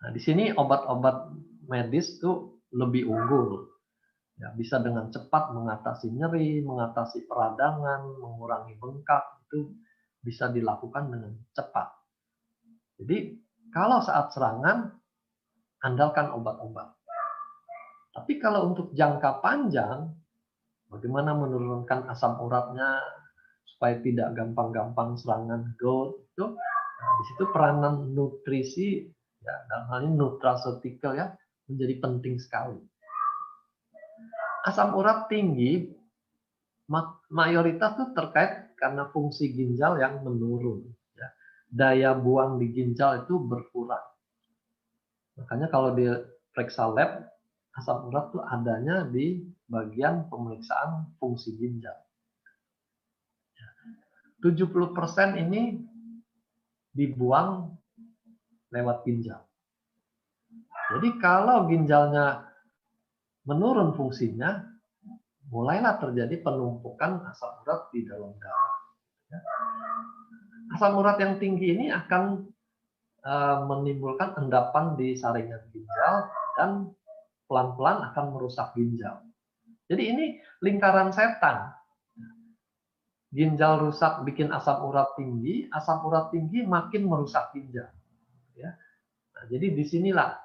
Nah, di sini obat-obat medis tuh lebih unggul. Ya, bisa dengan cepat mengatasi nyeri, mengatasi peradangan, mengurangi bengkak, itu bisa dilakukan dengan cepat. Jadi, kalau saat serangan, andalkan obat-obat. Tapi kalau untuk jangka panjang, bagaimana menurunkan asam uratnya supaya tidak gampang-gampang serangan gout itu, nah, di situ peranan nutrisi, ya, dalam hal ini nutraceutical ya, menjadi penting sekali. Asam urat tinggi mayoritas itu terkait karena fungsi ginjal yang menurun. Ya. Daya buang di ginjal itu berkurang. Makanya kalau di periksa lab, asam urat itu adanya di bagian pemeriksaan fungsi ginjal. 70% ini dibuang lewat ginjal. Jadi kalau ginjalnya menurun fungsinya, mulailah terjadi penumpukan asam urat di dalam darah. Asam urat yang tinggi ini akan menimbulkan endapan di saringan ginjal dan pelan-pelan akan merusak ginjal. Jadi ini lingkaran setan. Ginjal rusak bikin asam urat tinggi makin merusak ginjal. Ya. Nah, jadi disinilah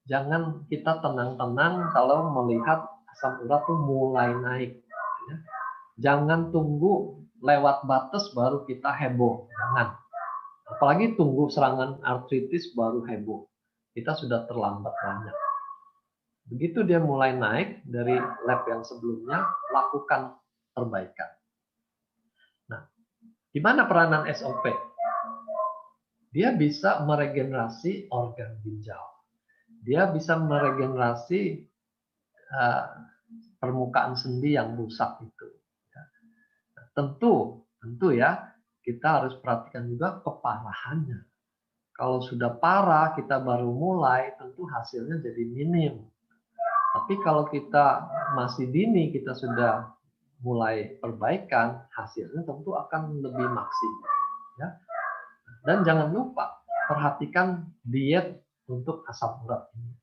jangan kita tenang-tenang kalau melihat asam urat tuh mulai naik. Ya. Jangan tunggu lewat batas baru kita heboh. Jangan. Apalagi tunggu serangan artritis baru heboh. Kita sudah terlambat banyak. Begitu dia mulai naik dari lab yang sebelumnya, lakukan perbaikan. Nah, gimana peranan SOP? Dia bisa meregenerasi organ ginjal. Dia bisa meregenerasi permukaan sendi yang rusak itu. Nah, tentu ya, kita harus perhatikan juga keparahannya. Kalau sudah parah, kita baru mulai, tentu hasilnya jadi minim. Tapi kalau kita masih dini, kita sudah mulai perbaikan, hasilnya tentu akan lebih maksimal. Ya. Dan jangan lupa, perhatikan diet untuk asam urat ini.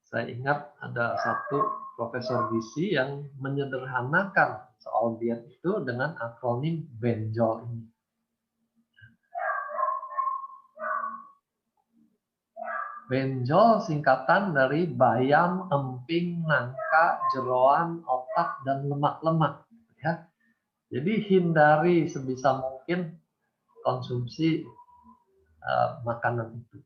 Saya ingat ada satu profesor gizi yang menyederhanakan soal diet itu dengan akronim benjol ini. Benjol singkatan dari bayam, emping, nangka, jeroan, otak, dan lemak-lemak. Ya. Jadi hindari sebisa mungkin konsumsi makanan itu.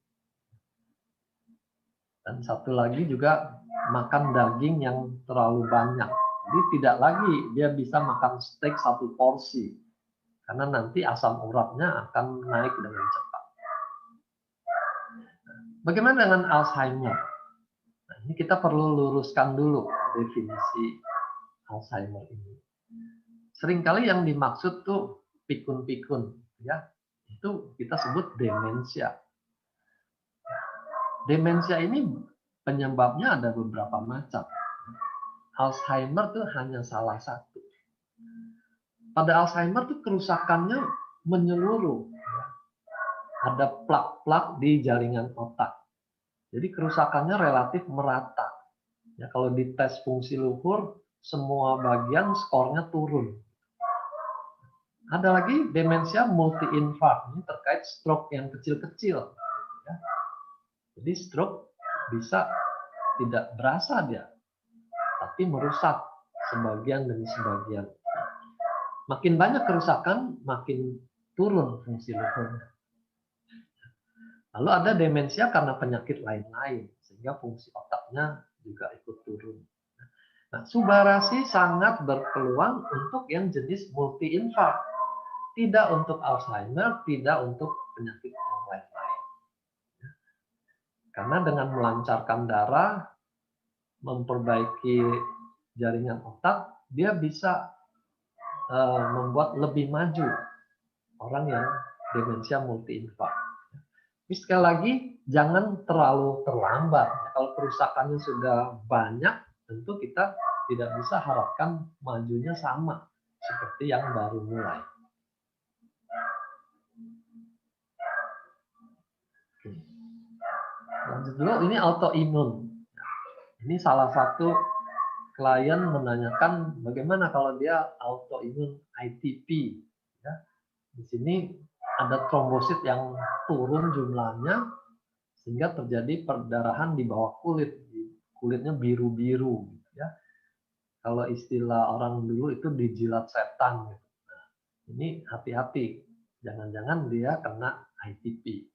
Dan satu lagi juga makan daging yang terlalu banyak. Jadi tidak lagi dia bisa makan steak 1 porsi. Karena nanti asam uratnya akan naik dengan cepat. Bagaimana dengan Alzheimer? Nah, ini kita perlu luruskan dulu definisi Alzheimer ini. Seringkali yang dimaksud tuh pikun-pikun, ya. Itu kita sebut demensia. Demensia ini penyebabnya ada beberapa macam. Alzheimer tuh hanya salah satu. Pada Alzheimer tuh kerusakannya menyeluruh. Ada plak-plak di jaringan otak. Jadi kerusakannya relatif merata. Ya, kalau dites fungsi luhur, semua bagian skornya turun. Ada lagi demensia multi-infark, ini terkait stroke yang kecil-kecil. Ya. Jadi stroke bisa tidak berasa dia, tapi merusak sebagian demi sebagian. Makin banyak kerusakan, makin turun fungsi luhurnya. Lalu ada demensia karena penyakit lain-lain, sehingga fungsi otaknya juga ikut turun. Nah, Subarashi sangat berpeluang untuk yang jenis multi-infark. Tidak untuk Alzheimer, tidak untuk penyakit yang lain-lain. Karena dengan melancarkan darah, memperbaiki jaringan otak, dia bisa membuat lebih maju orang yang demensia multi-infak. Tapi sekali lagi, jangan terlalu terlambat. Kalau kerusakannya sudah banyak, tentu kita tidak bisa harapkan majunya sama seperti yang baru mulai. Lanjut dulu, ini autoimun. Ini salah satu klien menanyakan bagaimana kalau dia autoimun ITP. Ya. Di sini ada trombosit yang turun jumlahnya sehingga terjadi perdarahan di bawah kulit, kulitnya biru-biru. Ya. Kalau istilah orang dulu itu dijilat setan. Nah, ini hati-hati, jangan-jangan dia kena ITP.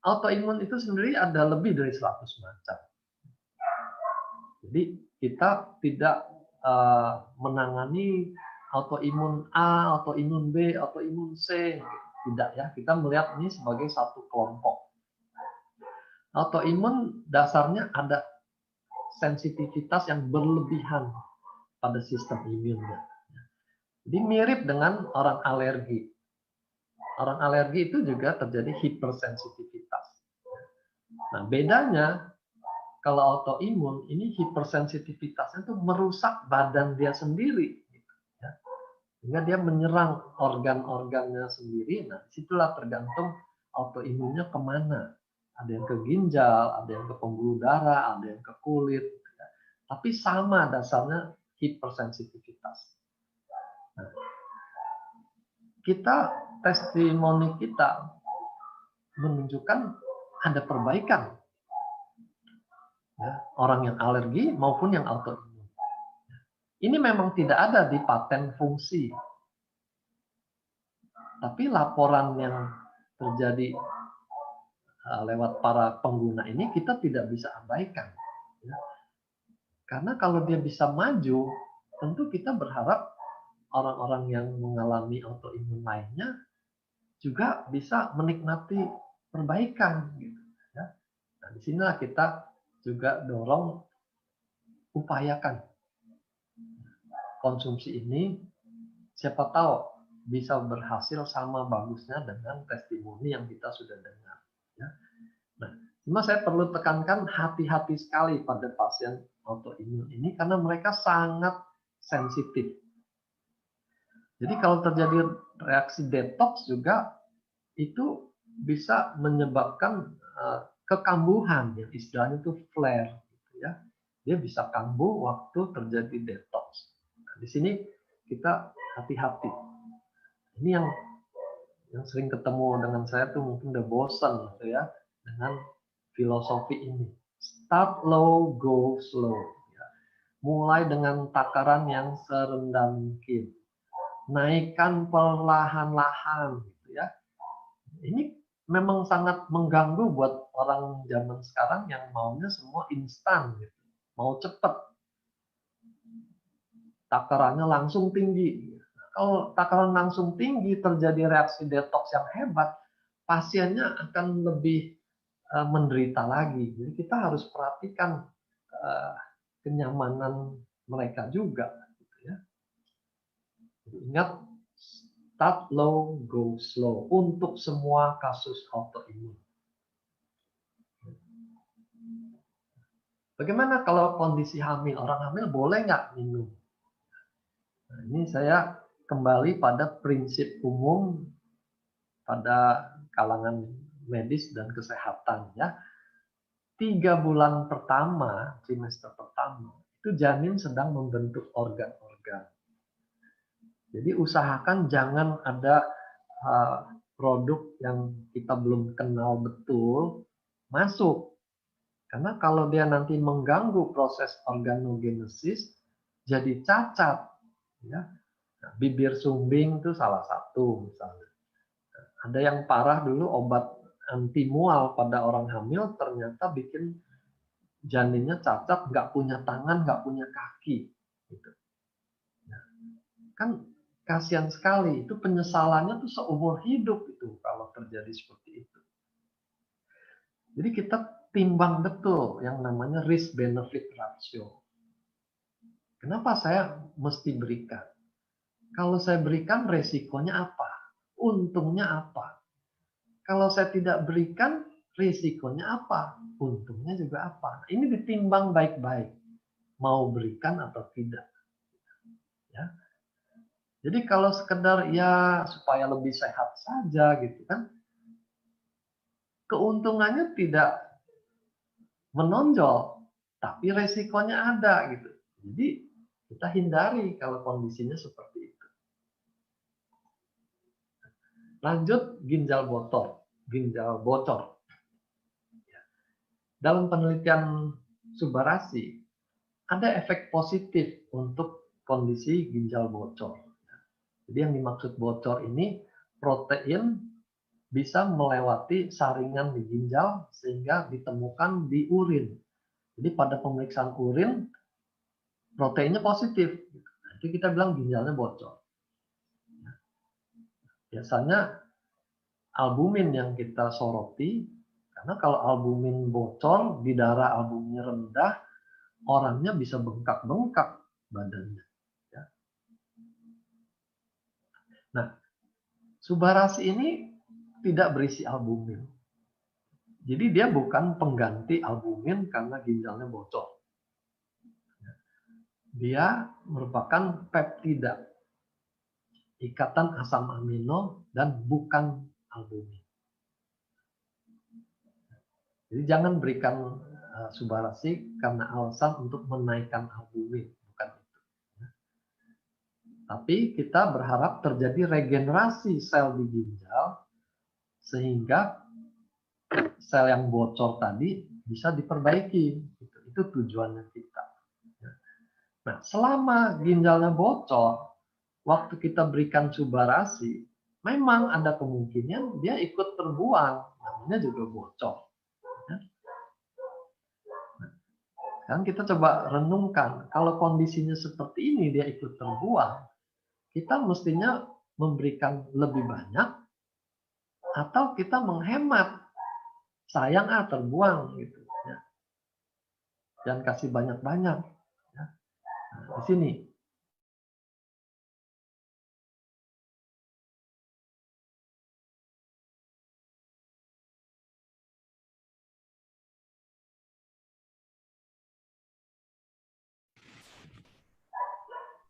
Autoimun itu sendiri ada lebih dari 100 macam. Jadi kita tidak menangani autoimun A, autoimun B, autoimun C, tidak ya. Kita melihat ini sebagai satu kelompok. Autoimun dasarnya ada sensitivitas yang berlebihan pada sistem imunnya. Jadi mirip dengan orang alergi. Orang alergi itu juga terjadi hipersensitivitas. Nah, bedanya kalau autoimun ini hipersensitivitasnya itu merusak badan dia sendiri, ya. Sehingga dia menyerang organ-organnya sendiri. Nah, disitulah tergantung autoimunnya kemana. Ada yang ke ginjal, ada yang ke pembuluh darah, ada yang ke kulit. Ya. Tapi sama dasarnya hipersensitivitas. Nah, testimoni kita menunjukkan ada perbaikan. Ya, orang yang alergi maupun yang autoimun. Ini memang tidak ada di paten fungsi. Tapi laporan yang terjadi lewat para pengguna ini kita tidak bisa abaikan. Ya. Karena kalau dia bisa maju, tentu kita berharap orang-orang yang mengalami autoimun lainnya juga bisa menikmati perbaikan. Gitu, ya. Nah, disinilah kita juga dorong, upayakan konsumsi ini, siapa tahu bisa berhasil sama bagusnya dengan testimoni yang kita sudah dengar. Ya. Nah, cuma saya perlu tekankan hati-hati sekali pada pasien autoimun ini karena mereka sangat sensitif. Jadi kalau terjadi reaksi detox juga itu bisa menyebabkan kekambuhan, yang istilahnya itu flare. Gitu ya. Dia bisa kambuh waktu terjadi detox. Nah, di sini kita hati-hati. Ini yang sering ketemu dengan saya tuh mungkin udah bosan gitu ya dengan filosofi ini. Start low, go slow. Ya. Mulai dengan takaran yang serendah mungkin. Naikkan perlahan-lahan gitu ya. Ini memang sangat mengganggu buat orang zaman sekarang yang maunya semua instan gitu. Mau cepat. Takarannya langsung tinggi. Kalau takaran langsung tinggi terjadi reaksi detox yang hebat, pasiennya akan lebih menderita lagi. Jadi kita harus perhatikan kenyamanan mereka juga. Gitu ya. Jadi ingat, start low, go slow untuk semua kasus autoimun. Bagaimana kalau kondisi hamil? Orang hamil boleh nggak minum? Nah, ini saya kembali pada prinsip umum pada kalangan medis dan kesehatan ya. 3 bulan pertama, trimester pertama, itu janin sedang membentuk organ-organ. Jadi usahakan jangan ada produk yang kita belum kenal betul masuk. Karena kalau dia nanti mengganggu proses organogenesis, jadi cacat. Ya. Nah, bibir sumbing itu salah satu misalnya. Ada yang parah dulu obat anti mual pada orang hamil ternyata bikin janinnya cacat, nggak punya tangan, nggak punya kaki. Gitu. Nah, kan kasihan sekali. Itu penyesalannya tuh seumur hidup itu kalau terjadi seperti itu. Jadi kita timbang betul yang namanya risk benefit ratio. Kenapa saya mesti berikan? Kalau saya berikan resikonya apa? Untungnya apa? Kalau saya tidak berikan resikonya apa? Untungnya juga apa? Nah, ini ditimbang baik-baik. Mau berikan atau tidak. Ya. Jadi kalau sekedar ya supaya lebih sehat saja gitu kan, keuntungannya tidak menonjol, tapi resikonya ada gitu. Jadi kita hindari kalau kondisinya seperti itu. Lanjut ginjal bocor. Dalam penelitian Subarasi ada efek positif untuk kondisi ginjal bocor. Jadi yang dimaksud bocor ini protein bisa melewati saringan di ginjal sehingga ditemukan di urin. Jadi pada pemeriksaan urin proteinnya positif. Jadi kita bilang ginjalnya bocor. Biasanya albumin yang kita soroti, karena kalau albumin bocor, di darah albuminnya rendah, orangnya bisa bengkak-bengkak badannya. Ya. Nah, Subarasi ini tidak berisi albumin. Jadi dia bukan pengganti albumin karena ginjalnya bocor. Dia merupakan peptida, ikatan asam amino, dan bukan albumin. Jadi jangan berikan Subarasi karena alasan untuk menaikkan albumin, bukan itu. Tapi kita berharap terjadi regenerasi sel di ginjal sehingga sel yang bocor tadi bisa diperbaiki. Itu tujuannya kita. Nah, selama ginjalnya bocor, waktu kita berikan Subarasi, memang ada kemungkinan dia ikut terbuang, namanya juga bocor. Kan kita coba renungkan, kalau kondisinya seperti ini dia ikut terbuang, kita mestinya memberikan lebih banyak atau kita menghemat, sayang terbuang gitu ya. Jangan kasih banyak-banyak ya. Nah, di sini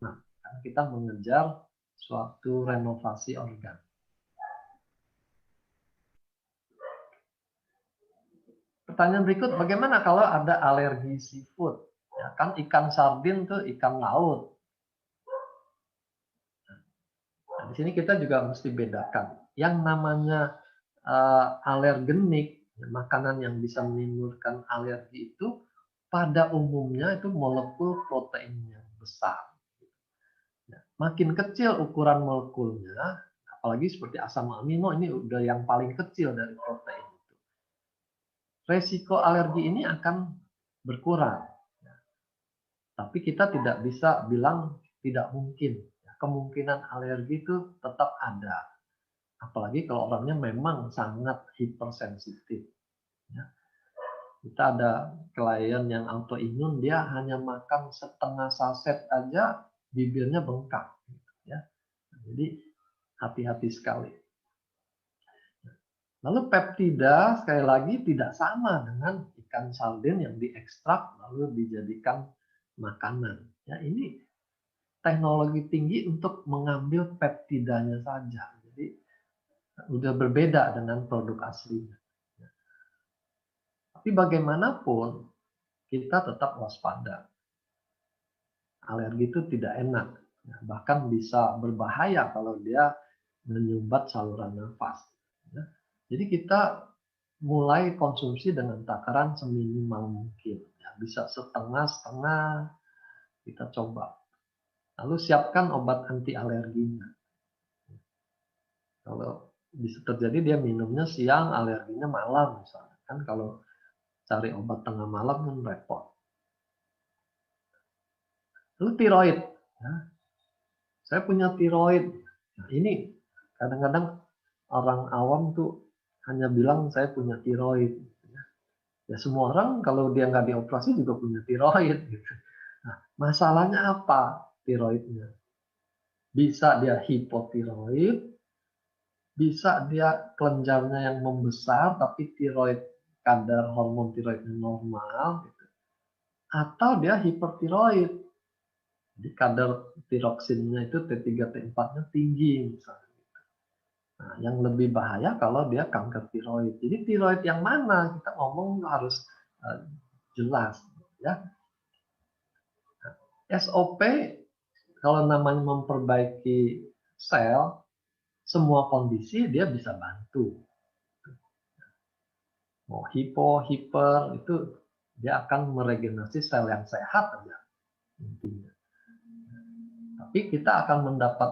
nah, kita mengejar suatu renovasi organ. Pertanyaan berikut, bagaimana kalau ada alergi seafood? Ya, kan ikan sardin tuh ikan laut. Nah, di sini kita juga mesti bedakan. Yang namanya alergenik, makanan yang bisa menimbulkan alergi itu pada umumnya itu molekul protein yang besar. Nah, makin kecil ukuran molekulnya, apalagi seperti asam amino ini udah yang paling kecil dari protein itu. Resiko alergi ini akan berkurang. Tapi kita tidak bisa bilang tidak mungkin. Kemungkinan alergi itu tetap ada. Apalagi kalau orangnya memang sangat hipersensitif. Kita ada klien yang autoimun, dia hanya makan setengah saset aja bibirnya bengkak. Jadi hati-hati sekali. Lalu peptida sekali lagi tidak sama dengan ikan sardin yang diekstrak lalu dijadikan makanan. Ya, ini teknologi tinggi untuk mengambil peptidanya saja. Jadi udah berbeda dengan produk aslinya. Tapi bagaimanapun kita tetap waspada. Alergi itu tidak enak, bahkan bisa berbahaya kalau dia menyumbat saluran nafas. Jadi kita mulai konsumsi dengan takaran seminimal mungkin. Bisa setengah-setengah kita coba. Lalu siapkan obat anti alerginya. Kalau bisa terjadi dia minumnya siang, alerginya malam misalnya. Kan kalau cari obat tengah malam kan repot. Lalu tiroid. Ya. Saya punya tiroid. Nah, ini kadang-kadang orang awam tuh hanya bilang saya punya tiroid. Ya semua orang kalau dia nggak dioperasi juga punya tiroid gitu. Nah, masalahnya apa tiroidnya? Bisa dia hipotiroid, bisa dia kelenjarnya yang membesar tapi tiroid kadar hormon tiroidnya normal gitu. Atau dia hipertiroid. Jadi kadar tiroksinnya itu T3 T4-nya tinggi misalnya. Nah, yang lebih bahaya kalau dia kanker tiroid. Jadi tiroid yang mana? Kita ngomong harus jelas ya. SOP kalau namanya memperbaiki sel, semua kondisi dia bisa bantu. Mau hipo, hiper, itu dia akan meregenerasi sel yang sehat aja intinya. Tapi kita akan mendapat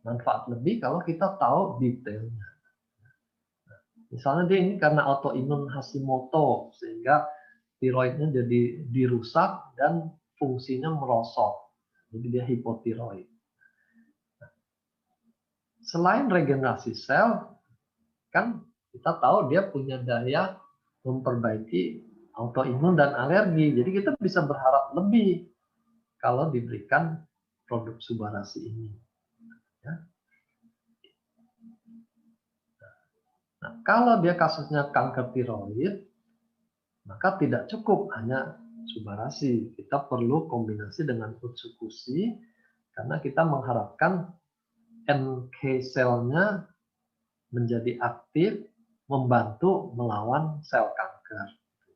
manfaat lebih kalau kita tahu detailnya. Misalnya dia ini karena autoimun Hashimoto, sehingga tiroidnya jadi dirusak dan fungsinya merosot. Jadi dia hipotiroid. Selain regenerasi sel, kan kita tahu dia punya daya memperbaiki autoimun dan alergi. Jadi kita bisa berharap lebih kalau diberikan produk Subarasi ini. Ya. Nah, kalau dia kasusnya kanker tiroid, maka tidak cukup hanya Subarasi. Kita perlu kombinasi dengan Utsukushi karena kita mengharapkan NK selnya menjadi aktif membantu melawan sel kanker.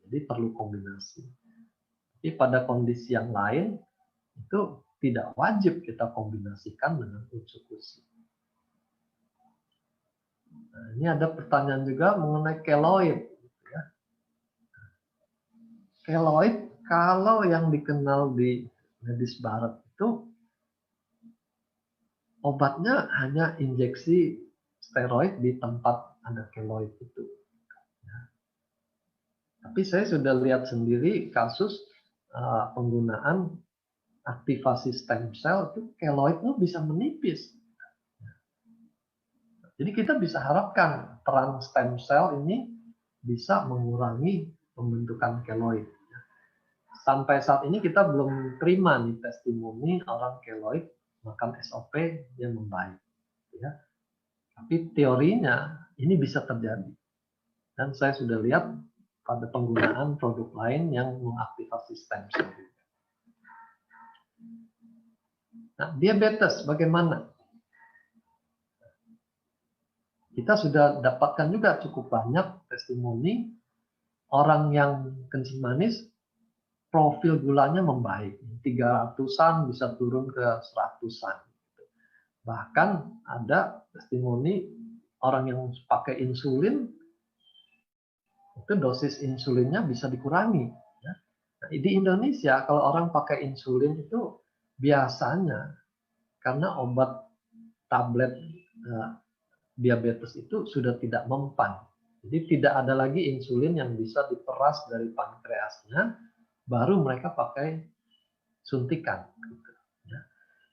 Jadi perlu kombinasi. Tapi pada kondisi yang lain itu tidak wajib kita kombinasikan dengan Utsukushi. Nah, ini ada pertanyaan juga mengenai keloid. Keloid kalau yang dikenal di medis barat itu obatnya hanya injeksi steroid di tempat ada keloid itu. Tapi saya sudah lihat sendiri kasus penggunaan aktivasi stem cell itu keloidnya bisa menipis. Jadi kita bisa harapkan peran stem cell ini bisa mengurangi pembentukan keloid. Sampai saat ini kita belum terima nih testimoni orang keloid makan SOP yang membaik. Ya. Tapi teorinya ini bisa terjadi. Dan saya sudah lihat pada penggunaan produk lain yang mengaktifasi stem cell. Nah, diabetes bagaimana? Kita sudah dapatkan juga cukup banyak testimoni orang yang kencing manis, profil gulanya membaik. 300-an bisa turun ke 100-an. Bahkan ada testimoni orang yang pakai insulin, itu dosis insulinnya bisa dikurangi. Nah, di Indonesia kalau orang pakai insulin itu biasanya karena obat tablet diabetes itu sudah tidak mempan. Jadi tidak ada lagi insulin yang bisa diperas dari pankreasnya, baru mereka pakai suntikan.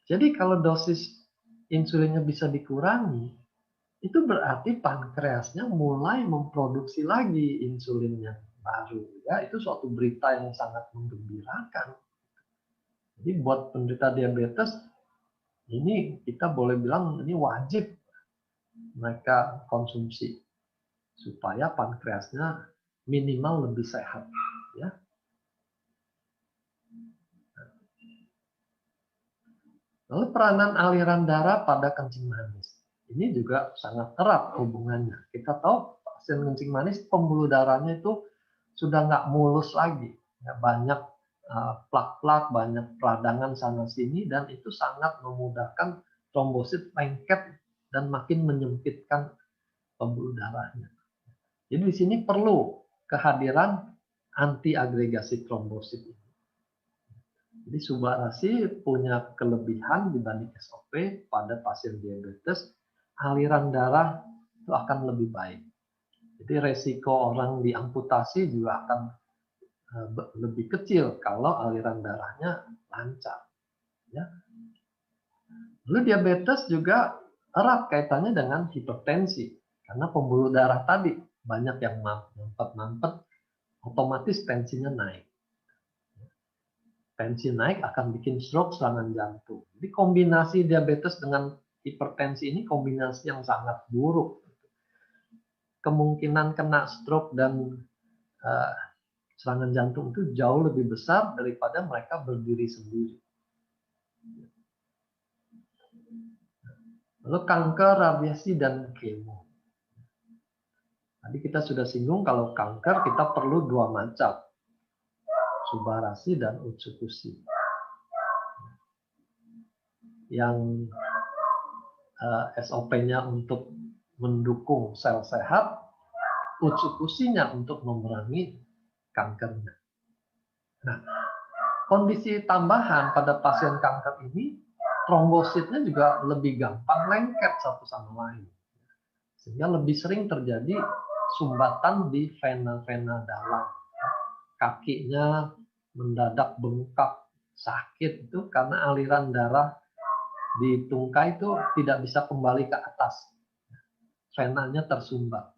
Jadi kalau dosis insulinnya bisa dikurangi, itu berarti pankreasnya mulai memproduksi lagi insulin yang baru. Ya, itu suatu berita yang sangat menggembirakan. Jadi buat penderita diabetes, ini kita boleh bilang ini wajib mereka konsumsi supaya pankreasnya minimal lebih sehat, ya. Lalu peranan aliran darah pada kencing manis ini juga sangat erat hubungannya. Kita tahu pasien kencing manis pembuluh darahnya itu sudah nggak mulus lagi, ya, banyak plak-plak, banyak peradangan sana sini, dan itu sangat memudahkan trombosit lengket dan makin menyempitkan pembuluh darahnya. Jadi di sini perlu kehadiran anti-agregasi trombosit. Jadi Subarasi punya kelebihan dibanding SOP pada pasien diabetes, aliran darah itu akan lebih baik. Jadi resiko orang diamputasi juga akan lebih kecil kalau aliran darahnya lancar. Ya. Lalu diabetes juga erat kaitannya dengan hipertensi, karena pembuluh darah tadi banyak yang mampet-mampet otomatis tensinya naik. Tensi naik akan bikin stroke, serangan jantung. Jadi kombinasi diabetes dengan hipertensi ini kombinasi yang sangat buruk. Kemungkinan kena stroke dan serangan jantung itu jauh lebih besar daripada mereka berdiri sendiri. Lalu kanker, radiasi, dan kemo. Tadi kita sudah singgung kalau kanker kita perlu dua macam. Subbarasi dan Utsukushi. Yang SOP-nya untuk mendukung sel sehat, Utsukushi-nya untuk memerangi kankernya. Nah, kondisi tambahan pada pasien kanker ini, trombositnya juga lebih gampang lengket satu sama lain. Sehingga lebih sering terjadi sumbatan di vena-vena dalam. Kakinya mendadak bengkak, sakit itu karena aliran darah di tungkai itu tidak bisa kembali ke atas. Venanya tersumbat.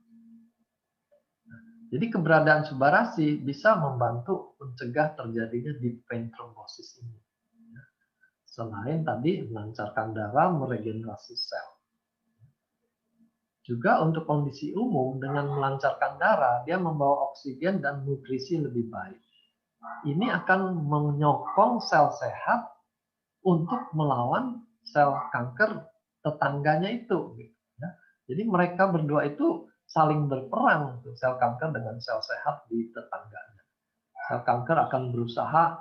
Jadi keberadaan Subbarasi bisa membantu mencegah terjadinya deep vein thrombosis ini. Selain tadi melancarkan darah, meregenerasi sel. Juga untuk kondisi umum dengan melancarkan darah, dia membawa oksigen dan nutrisi lebih baik. Ini akan menyokong sel sehat untuk melawan sel kanker tetangganya itu. Jadi mereka berdua itu saling berperang, sel kanker dengan sel sehat di tetangganya. Sel kanker akan berusaha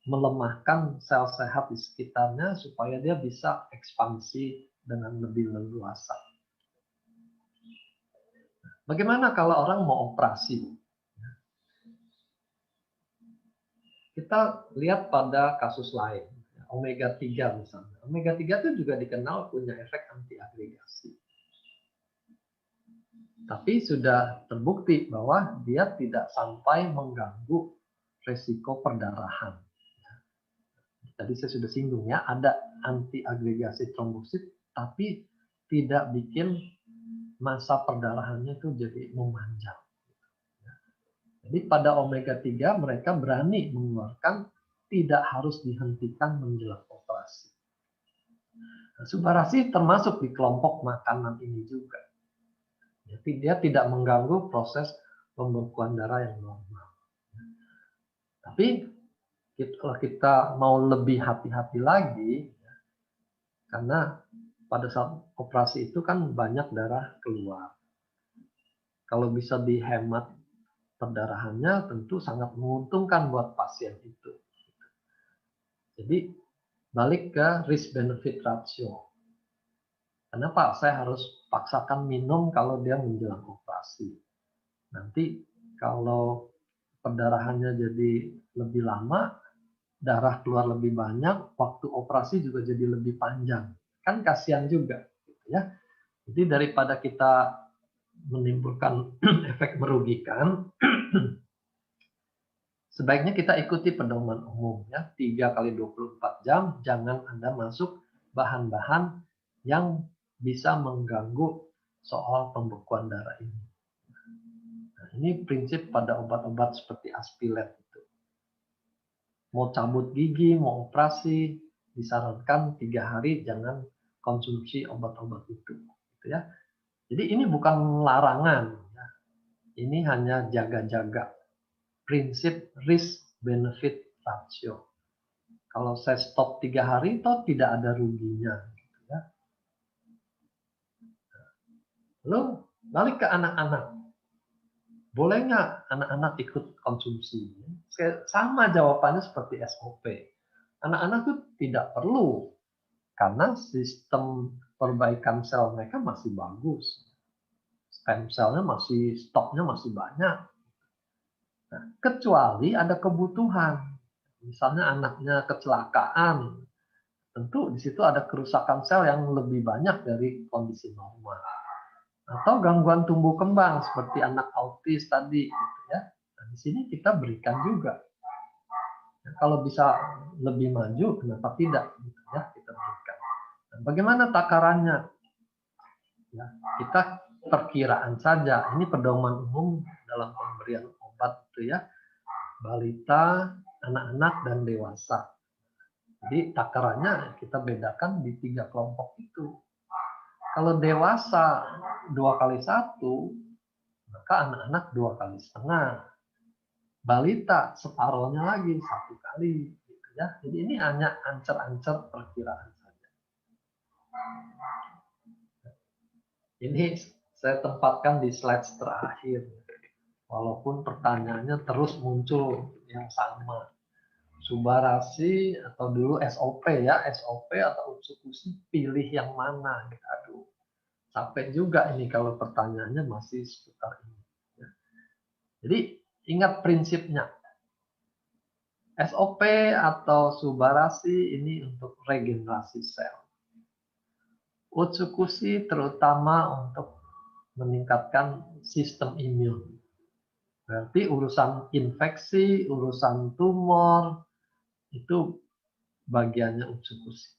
melemahkan sel sehat di sekitarnya supaya dia bisa ekspansi dengan lebih leluasa. Bagaimana kalau orang mau operasi? Kita lihat pada kasus lain, omega 3 misalnya. Omega 3 itu juga dikenal punya efek antiagregasi. Tapi sudah terbukti bahwa dia tidak sampai mengganggu resiko perdarahan. Tadi saya sudah singgung ya, ada antiagregasi trombosit, tapi tidak bikin masa perdarahannya itu jadi memanjang. Jadi pada omega 3 mereka berani mengeluarkan tidak harus dihentikan menjelang operasi. Subbarasi termasuk di kelompok makanan ini juga. Jadi dia tidak mengganggu proses pembekuan darah yang normal. Tapi kalau kita mau lebih hati-hati lagi, karena pada saat operasi itu kan banyak darah keluar. Kalau bisa dihemat perdarahannya tentu sangat menguntungkan buat pasien itu. Jadi balik ke risk benefit ratio. Kenapa saya harus paksakan minum kalau dia menjelang operasi? Nanti kalau perdarahannya jadi lebih lama, darah keluar lebih banyak, waktu operasi juga jadi lebih panjang. Kan kasihan juga, gitu ya. Jadi daripada kita menimbulkan efek merugikan, sebaiknya kita ikuti pedoman umum ya, 3 kali 24 jam, jangan Anda masuk bahan-bahan yang bisa mengganggu soal pembekuan darah ini. Nah, ini prinsip pada obat-obat seperti Aspilet itu. Mau cabut gigi, mau operasi, disarankan 3 hari jangan konsumsi obat-obat itu. Gitu ya. Jadi ini bukan larangan, ya. Ini hanya jaga-jaga. Prinsip risk benefit ratio. Kalau saya stop 3 hari, toh tidak ada ruginya. Gitu ya. Lalu balik ke anak-anak. Boleh nggak anak-anak ikut konsumsi? Sama jawabannya seperti SOP. Anak-anak itu tidak perlu, karena sistem perbaikan sel mereka masih bagus. Stem selnya masih, stoknya masih banyak. Nah, kecuali ada kebutuhan. Misalnya anaknya kecelakaan, tentu di situ ada kerusakan sel yang lebih banyak dari kondisi normal. Atau gangguan tumbuh kembang seperti anak autis tadi, gitu ya. Nah, di sini kita berikan juga. Nah, kalau bisa lebih maju, kenapa tidak? Gitu ya, kita berikan. Nah, bagaimana takarannya? Ya, kita perkiraan saja. Ini pedoman umum dalam pemberian obat gitu ya. Balita, anak-anak, dan dewasa. Jadi takarannya kita bedakan di 3 kelompok itu. Kalau dewasa 2 kali 1, maka anak-anak 2,5 kali. Balita separohnya lagi 1 kali. Gitu ya. Jadi ini hanya ancer-ancer perkiraan saja. Ini saya tempatkan di slide terakhir. Walaupun pertanyaannya terus muncul yang sama. Subarasi atau dulu SOP ya, SOP atau eksekusi, pilih yang mana? Aduh, capek juga ini kalau pertanyaannya masih seputar ini. Jadi ingat prinsipnya. SOP atau subarasi ini untuk regenerasi sel. Utsukushi terutama untuk meningkatkan sistem imun. Berarti urusan infeksi, urusan tumor, itu bagiannya utsukushi.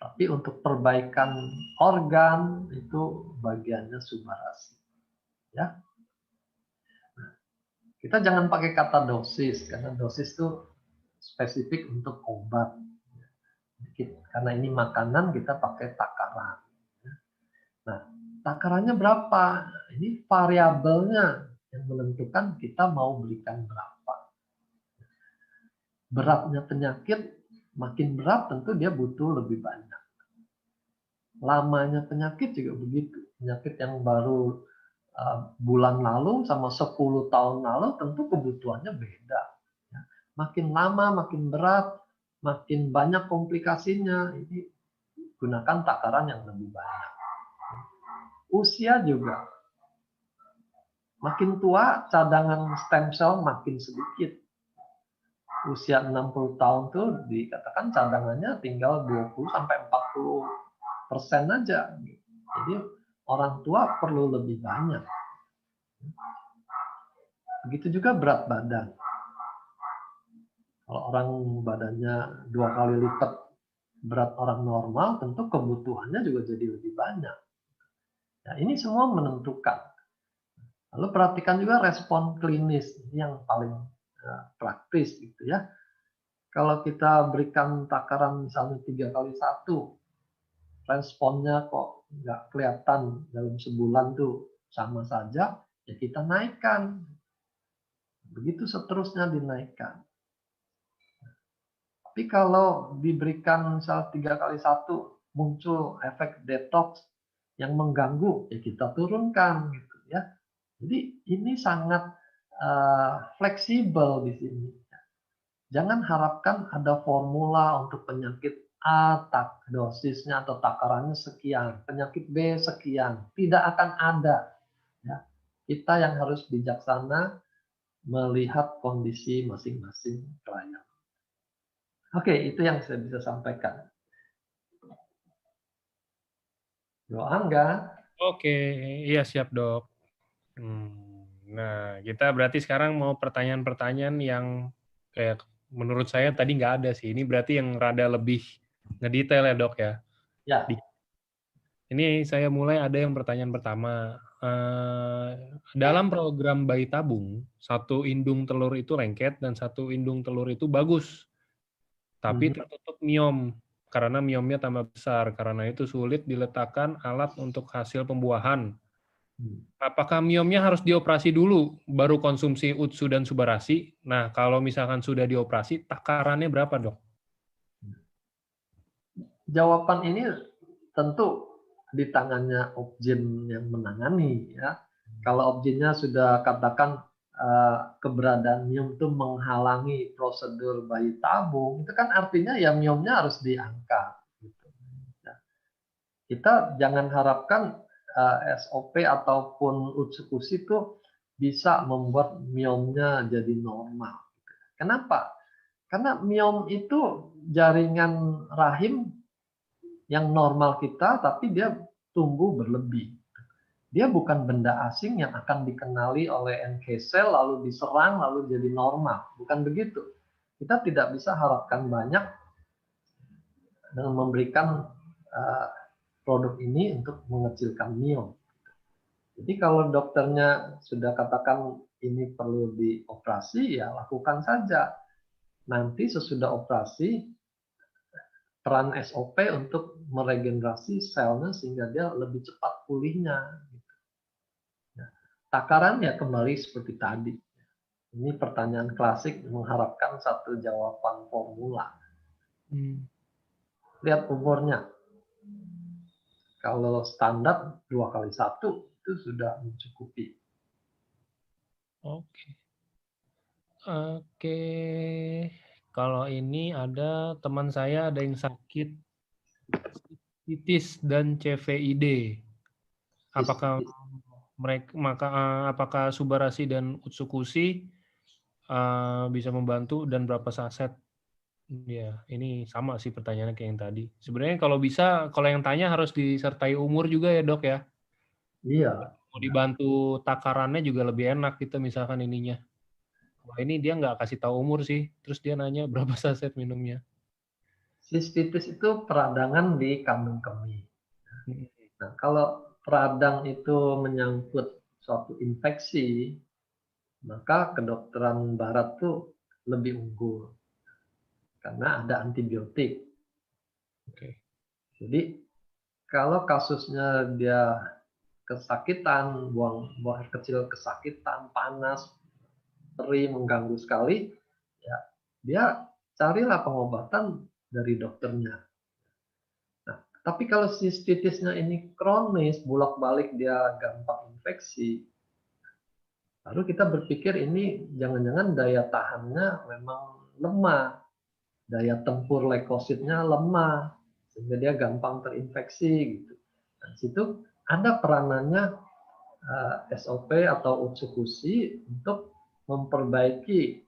Tapi untuk perbaikan organ, itu bagiannya subarasi. Ya. Kita jangan pakai kata dosis, karena dosis itu spesifik untuk obat. Karena ini makanan, kita pakai takaran. Nah, takarannya berapa? Ini variabelnya yang menentukan kita mau berikan berapa. Beratnya penyakit, makin berat tentu dia butuh lebih banyak. Lamanya penyakit juga begitu. Penyakit yang baru bulan lalu sama 10 tahun lalu tentu kebutuhannya beda. Makin lama, makin berat, makin banyak komplikasinya. Ini gunakan takaran yang lebih banyak. Usia juga. Makin tua, cadangan stem cell makin sedikit. Usia 60 tahun tuh dikatakan cadangannya tinggal 20-40% aja. Jadi orang tua perlu lebih banyak. Begitu juga berat badan. Kalau orang badannya 2 kali lipat berat orang normal, tentu kebutuhannya juga jadi lebih banyak. Nah, ini semua menentukan. Lalu perhatikan juga respon klinis, ini yang paling praktis gitu ya. Kalau kita berikan takaran misalnya 3 kali 1, responnya kok nggak kelihatan dalam sebulan tuh sama saja, ya kita naikkan. Begitu seterusnya dinaikkan. Tapi kalau diberikan misal 3 kali 1 muncul efek detox yang mengganggu, ya kita turunkan gitu ya. Jadi ini sangat fleksibel di sini. Jangan harapkan ada formula untuk penyakit A, dosisnya atau takarannya sekian, penyakit B sekian, tidak akan ada. Ya. Kita yang harus bijaksana melihat kondisi masing-masing klien. Oke, itu yang saya bisa sampaikan. Doa enggak? Oke, iya siap dok. Nah, kita berarti sekarang mau pertanyaan-pertanyaan yang kayak menurut saya tadi nggak ada sih. Ini berarti yang rada lebih ngedetail ya dok ya. Ya. Ini saya mulai ada yang pertanyaan pertama. Dalam program bayi tabung, 1 indung telur itu lengket dan 1 indung telur itu bagus. Tapi tertutup miom, karena miomnya tambah besar. Karena itu sulit diletakkan alat untuk hasil pembuahan. Apakah miomnya harus dioperasi dulu, baru konsumsi utsu dan subarasi? Nah, kalau misalkan sudah dioperasi, takarannya berapa dok? Jawaban ini tentu di tangannya Opjin yang menangani ya. Kalau Opjinnya sudah katakan keberadaan miom itu menghalangi prosedur bayi tabung, itu kan artinya ya miomnya harus diangkat. Gitu. Nah, kita jangan harapkan SOP ataupun eksekusi itu bisa membuat miomnya jadi normal. Kenapa? Karena miom itu jaringan rahim yang normal kita, tapi dia tumbuh berlebih. Dia bukan benda asing yang akan dikenali oleh NK cell, lalu diserang, lalu jadi normal. Bukan begitu. Kita tidak bisa harapkan banyak dengan memberikan produk ini untuk mengecilkan miom. Jadi kalau dokternya sudah katakan ini perlu dioperasi, ya lakukan saja. Nanti sesudah operasi, peran SOP untuk meregenerasi selnya sehingga dia lebih cepat pulihnya. Takarannya kembali seperti tadi. Ini pertanyaan klasik mengharapkan satu jawaban formula. Lihat umurnya. Kalau standar 2 kali 1 itu sudah mencukupi. Oke. Kalau ini ada teman saya ada yang sakit sistitis dan CVID. Apakah apakah Subarasi dan Utsukushi bisa membantu dan berapa saset? Ya, ini sama sih pertanyaannya kayak yang tadi. Sebenarnya kalau bisa, kalau yang tanya harus disertai umur juga ya dok ya. Iya. Mau dibantu takarannya juga lebih enak kita misalkan ininya. Wah ini dia nggak kasih tahu umur sih, terus dia nanya berapa saset minumnya. Sistitis itu peradangan di kandung kemih. Nah, kalau peradang itu menyangkut suatu infeksi, maka kedokteran barat tuh lebih unggul karena ada antibiotik. Jadi kalau kasusnya dia kesakitan, buang air kecil kesakitan, panas, perih, mengganggu sekali, ya dia carilah pengobatan dari dokternya. Nah, tapi kalau sistitisnya ini kronis, bolak-balik dia gampang infeksi, baru kita berpikir ini jangan-jangan daya tahannya memang lemah, daya tempur leukositnya lemah, sehingga dia gampang terinfeksi gitu. Nah, situ ada peranannya SOP atau Utsukushi untuk memperbaiki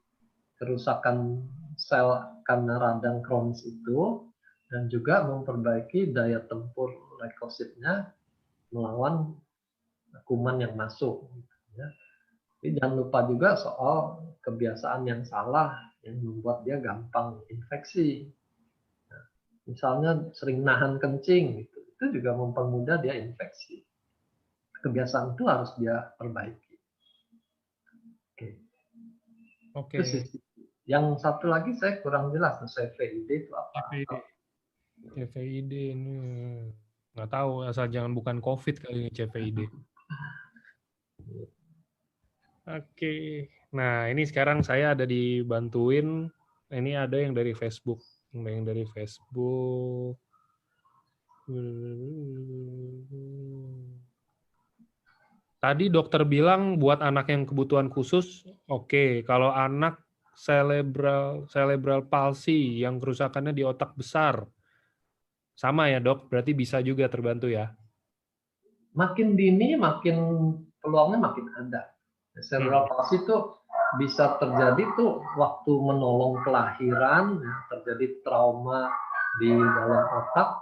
kerusakan sel karena radang kronis itu dan juga memperbaiki daya tempur leukositnya melawan kuman yang masuk. Ya. Jadi jangan lupa juga soal kebiasaan yang salah yang membuat dia gampang infeksi. Nah, misalnya sering nahan kencing, gitu. Itu juga mempermudah dia infeksi. Kebiasaan itu harus dia perbaiki. Oke. Terus yang satu lagi saya kurang jelas, CVID itu apa? CVID ini nggak tahu, asal jangan bukan COVID kali ini CVID. Oke, nah ini sekarang saya ada dibantuin. Ini ada yang dari Facebook, Tadi dokter bilang buat anak yang kebutuhan khusus, oke. Kalau anak cerebral palsy yang kerusakannya di otak besar, sama ya dok? Berarti bisa juga terbantu ya? Makin dini, makin peluangnya makin ada. Cerebral palsy itu bisa terjadi tuh waktu menolong kelahiran, terjadi trauma di dalam otak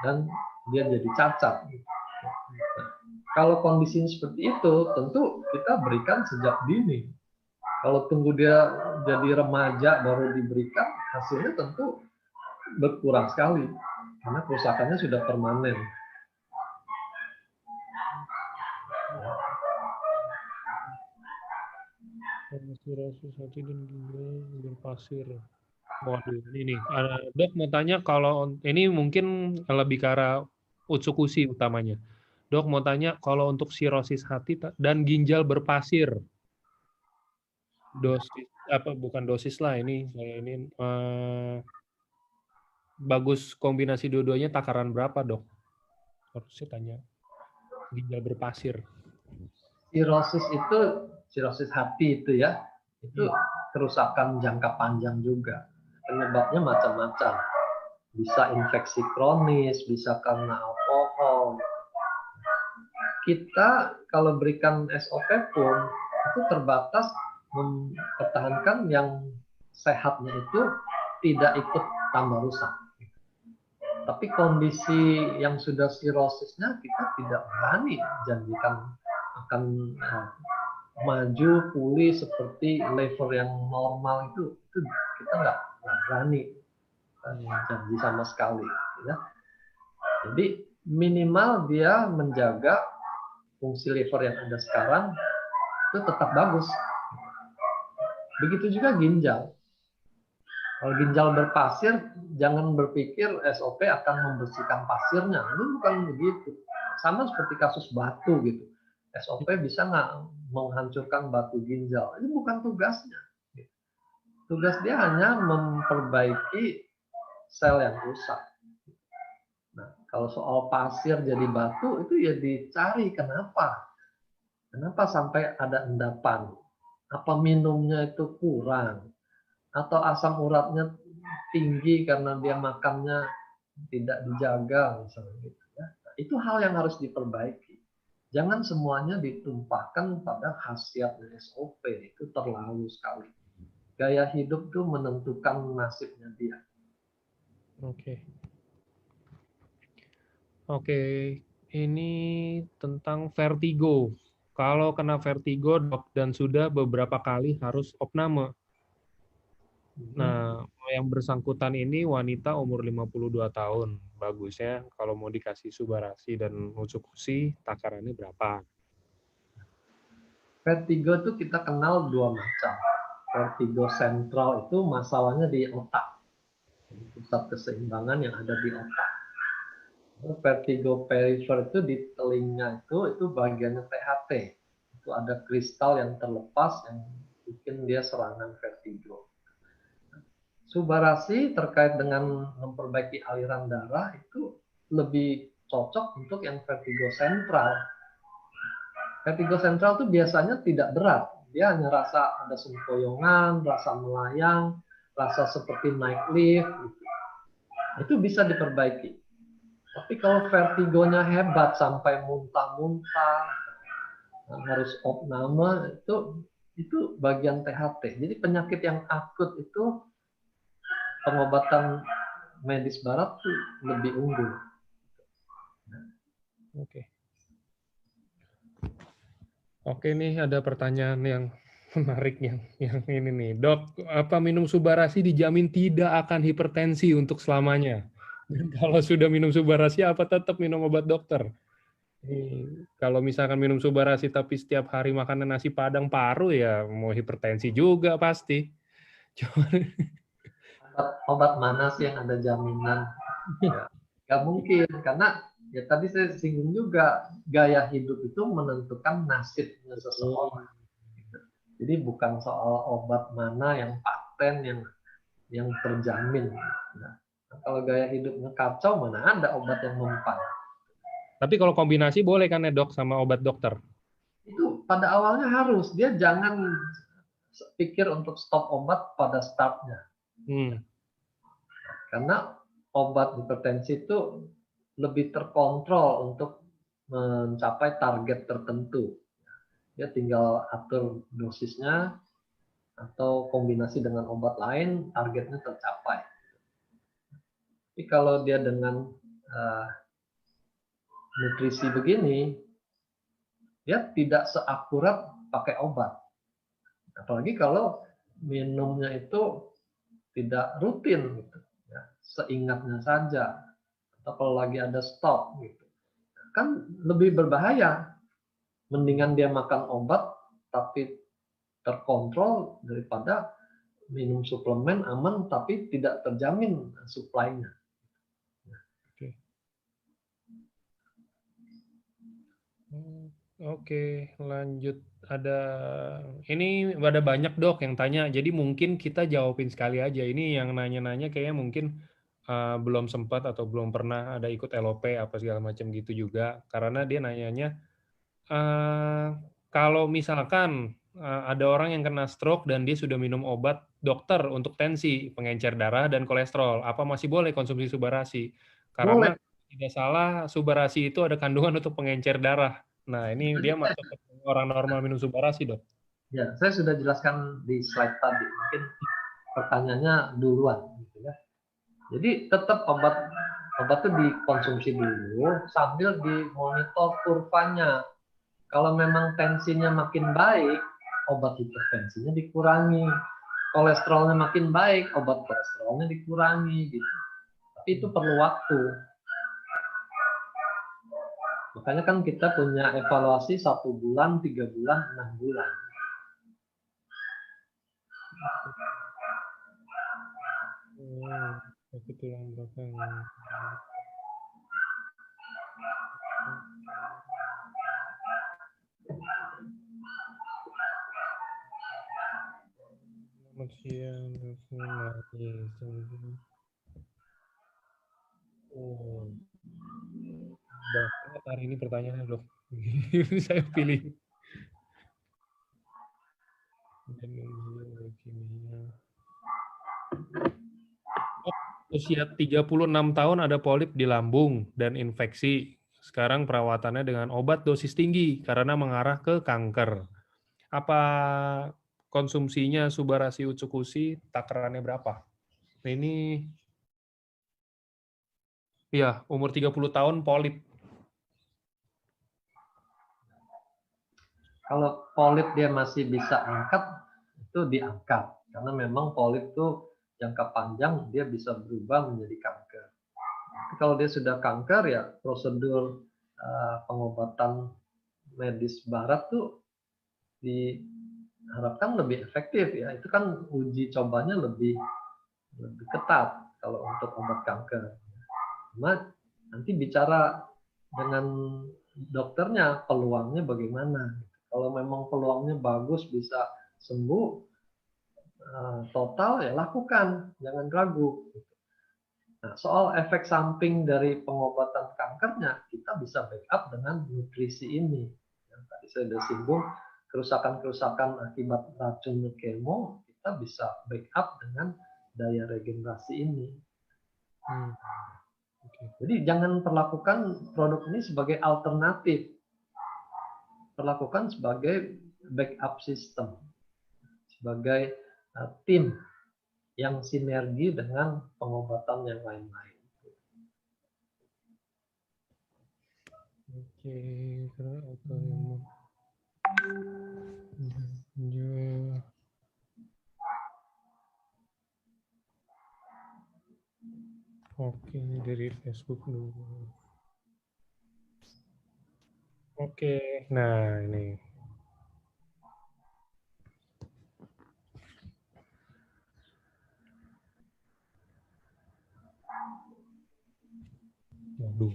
dan dia jadi cacat. Nah, kalau kondisinya seperti itu, tentu kita berikan sejak dini. Kalau tunggu dia jadi remaja baru diberikan, hasilnya tentu berkurang sekali karena kerusakannya sudah permanen. Cirrosis hati dan ginjal berpasir. Waduh, ini dok mau tanya kalau ini mungkin lebih ke arah Utsukushi utamanya. Dok mau tanya kalau untuk sirosis hati dan ginjal berpasir, dosis apa bukan dosis lah ini saya ini bagus kombinasi dua-duanya takaran berapa dok? Harusnya tanya ginjal berpasir. Sirosis hati itu ya, itu kerusakan jangka panjang juga. Penyebabnya macam-macam. Bisa infeksi kronis, bisa karena alkohol. Kita kalau berikan SOP pun itu terbatas mempertahankan yang sehatnya itu tidak ikut tambah rusak. Tapi kondisi yang sudah sirosisnya kita tidak berani janjikan akan maju pulih seperti level yang normal itu kita nggak berani janji sama sekali ya. Jadi minimal dia menjaga fungsi liver yang ada sekarang itu tetap bagus. Begitu juga ginjal. Kalau ginjal berpasir, jangan berpikir SOP akan membersihkan pasirnya. Ini bukan begitu. Sama seperti kasus batu gitu. SOP bisa nggak menghancurkan batu ginjal? Ini bukan tugasnya. Tugas dia hanya memperbaiki sel yang rusak. Nah, kalau soal pasir jadi batu, itu ya dicari kenapa. Kenapa sampai ada endapan? Apa minumnya itu kurang? Atau asam uratnya tinggi karena dia makannya tidak dijaga misalnya gitu ya. Nah, itu hal yang harus diperbaiki. Jangan semuanya ditumpahkan pada khasiat SOP, itu terlalu sekali. Gaya hidup itu menentukan nasibnya dia. Oke. Oke, ini tentang vertigo. Kalau kena vertigo, dok, dan sudah beberapa kali harus opname. Nah, yang bersangkutan ini wanita umur 52 tahun. Bagusnya kalau mau dikasih subarasi dan usukusi, takarannya berapa? Vertigo itu kita kenal dua macam. Vertigo sentral itu masalahnya di otak. Pusat keseimbangan yang ada di otak. Vertigo perifer itu di telinga itu bagiannya THT. Itu ada kristal yang terlepas yang bikin dia serangan vertigo. Subarasi terkait dengan memperbaiki aliran darah itu lebih cocok untuk yang vertigo sentral. Vertigo sentral itu biasanya tidak berat. Dia hanya rasa ada sempoyongan, rasa melayang, rasa seperti naik lift. Gitu. Itu bisa diperbaiki. Tapi kalau vertigonya hebat sampai muntah-muntah, harus opname, itu bagian THT. Jadi penyakit yang akut itu pengobatan medis barat tuh lebih unggul. Oke. Oke, nih ada pertanyaan yang menarik yang ini nih. Dok, apa minum subarasi dijamin tidak akan hipertensi untuk selamanya? Dan kalau sudah minum subarasi, apa tetap minum obat dokter? Kalau misalkan minum subarasi tapi setiap hari makan nasi padang paru, ya mau hipertensi juga pasti. Obat mana sih yang ada jaminan? Ya, nggak mungkin, karena ya tadi saya singgung juga, gaya hidup itu menentukan nasibnya seseorang. Jadi bukan soal obat mana yang paten, yang terjamin. Nah, kalau gaya hidupnya kacau, mana ada obat yang mempan. Tapi kalau kombinasi boleh kan ya dok sama obat dokter? Itu pada awalnya harus, dia jangan pikir untuk stop obat pada startnya. Karena obat hipertensi itu lebih terkontrol untuk mencapai target tertentu. Dia tinggal atur dosisnya atau kombinasi dengan obat lain, targetnya tercapai. Tapi kalau dia dengan nutrisi begini, dia tidak seakurat pakai obat. Apalagi kalau minumnya itu tidak rutin, gitu, ya, seingatnya saja, atau kalau lagi ada stok, gitu, kan lebih berbahaya. Mendingan dia makan obat tapi terkontrol daripada minum suplemen aman tapi tidak terjamin suplainya. Oke, lanjut. Ini ada banyak dok yang tanya, jadi mungkin kita jawabin sekali aja. Ini yang nanya-nanya kayaknya mungkin belum sempat atau belum pernah ada ikut LOP apa segala macam gitu juga. Karena dia nanyanya, kalau misalkan ada orang yang kena stroke dan dia sudah minum obat dokter untuk tensi, pengencer darah, dan kolesterol, apa masih boleh konsumsi subarasi? Karena tidak salah, subarasi itu ada kandungan untuk pengencer darah. Nah, ini dia masuk ke orang normal minum subarasi, dok. Ya, saya sudah jelaskan di slide tadi. Mungkin pertanyaannya duluan, gitu ya. Jadi tetap obat itu dikonsumsi dulu sambil dimonitor kurvanya. Kalau memang tensinya makin baik, obat hipertensinya dikurangi. Kolesterolnya makin baik, obat kolesterolnya dikurangi, gitu. Tapi itu perlu waktu. Makanya kan kita punya evaluasi 1 bulan, 3 bulan, 6 bulan. sakit tulang belakang. Selamat siang, oh, banyak hari ini pertanyaannya dok. Ini saya pilih. Usia 36 tahun ada polip di lambung dan infeksi. Sekarang perawatannya dengan obat dosis tinggi karena mengarah ke kanker. Apa konsumsinya Subarasi Ucukusi, takarannya berapa? Nah, ini ya umur 30 tahun polip. Kalau polip dia masih bisa angkat, itu diangkat. Karena memang polip itu jangka panjang dia bisa berubah menjadi kanker. Tapi kalau dia sudah kanker ya prosedur pengobatan medis barat tuh diharapkan lebih efektif ya. Itu kan uji cobanya lebih ketat kalau untuk obat kanker. Cuma nanti bicara dengan dokternya peluangnya bagaimana. Kalau memang peluangnya bagus bisa sembuh total ya lakukan, jangan ragu. Nah, soal efek samping dari pengobatan kankernya kita bisa backup dengan nutrisi ini. Yang tadi saya sudah singgung kerusakan-kerusakan akibat racun kemo kita bisa backup dengan daya regenerasi ini. Jadi jangan perlakukan produk ini sebagai alternatif. Perlakukan sebagai backup system. Sebagai tim yang sinergi dengan pengobatan yang lain-lain. Oke, oke, dari Facebook dulu. Oke, nah ini. Waduh.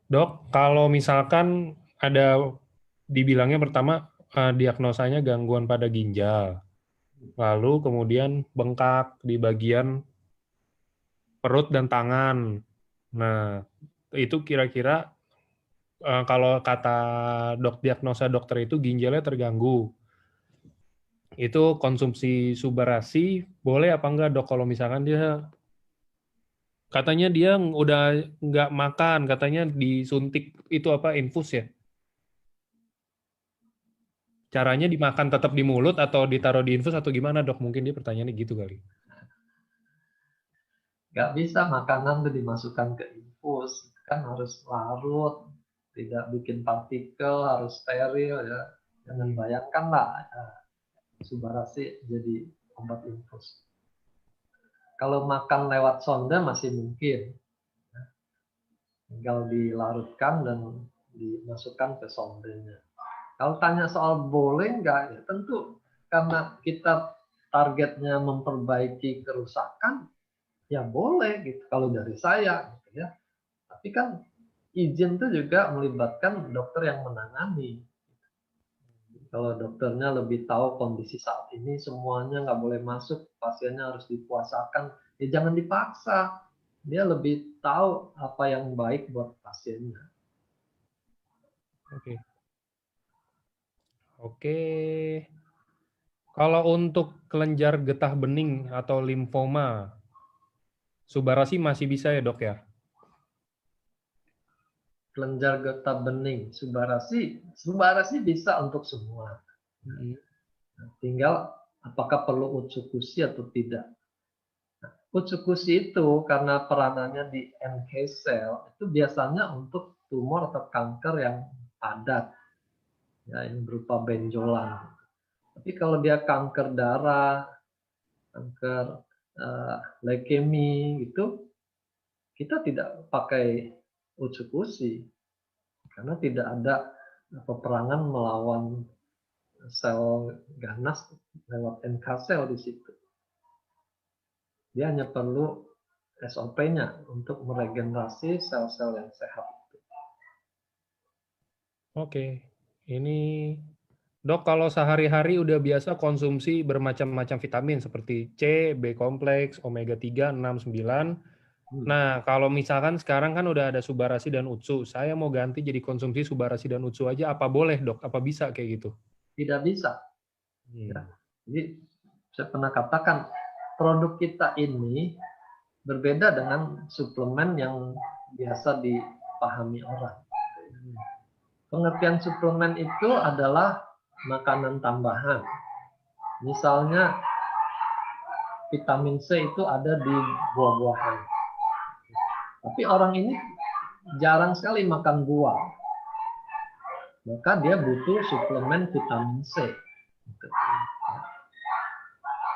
Dok, kalau misalkan ada dibilangnya pertama diagnosanya gangguan pada ginjal, lalu kemudian bengkak di bagian perut dan tangan. Nah, itu kira-kira kalau kata diagnosa dokter itu ginjalnya terganggu. Itu konsumsi Subarasi boleh apa enggak dok kalau misalkan dia katanya dia udah nggak makan, katanya disuntik itu apa infus ya? Caranya dimakan tetap di mulut atau ditaruh di infus atau gimana dok? Mungkin dia pertanyaannya gitu kali. Nggak bisa makanan itu dimasukkan ke infus, kan harus larut, tidak bikin partikel, harus steril ya. Jangan bayangkan lah Subarasi jadi obat infus. Kalau makan lewat sonda masih mungkin, tinggal dilarutkan dan dimasukkan ke sondanya. Kalau tanya soal boleh nggak, ya tentu karena kita targetnya memperbaiki kerusakan, ya boleh gitu. Kalau dari saya, gitu ya. Tapi kan izin itu juga melibatkan dokter yang menangani. Kalau dokternya lebih tahu kondisi saat ini, semuanya nggak boleh masuk, pasiennya harus dipuasakan, ya jangan dipaksa. Dia lebih tahu apa yang baik buat pasiennya. Oke. Oke. Kalau untuk kelenjar getah bening atau limfoma, Subarasi masih bisa ya dok ya? Kelenjar getah bening, Subarasi bisa untuk semua. Tinggal apakah perlu Utsukushi atau tidak. Utsukushi itu karena peranannya di NK cell itu biasanya untuk tumor atau kanker yang padat, ya, yang berupa benjolan. Tapi kalau dia kanker darah, kanker leukemi gitu, kita tidak pakai Utsukushi karena tidak ada peperangan melawan sel ganas lewat NK cell di situ. Dia hanya perlu SOP-nya untuk meregenerasi sel-sel yang sehat. Oke, ini Dok, kalau sehari-hari udah biasa konsumsi bermacam-macam vitamin seperti C, B kompleks, omega 3, 6, 9. Nah, kalau misalkan sekarang kan udah ada Subarasi dan Utsu, saya mau ganti jadi konsumsi Subarasi dan Utsu aja, apa boleh Dok? Apa bisa kayak gitu? Tidak bisa. Ya. Hmm. Jadi saya pernah katakan produk kita ini berbeda dengan suplemen yang biasa dipahami orang. Pengertian suplemen itu adalah makanan tambahan. Misalnya vitamin C itu ada di buah-buahan. Tapi orang ini jarang sekali makan buah. Maka dia butuh suplemen vitamin C.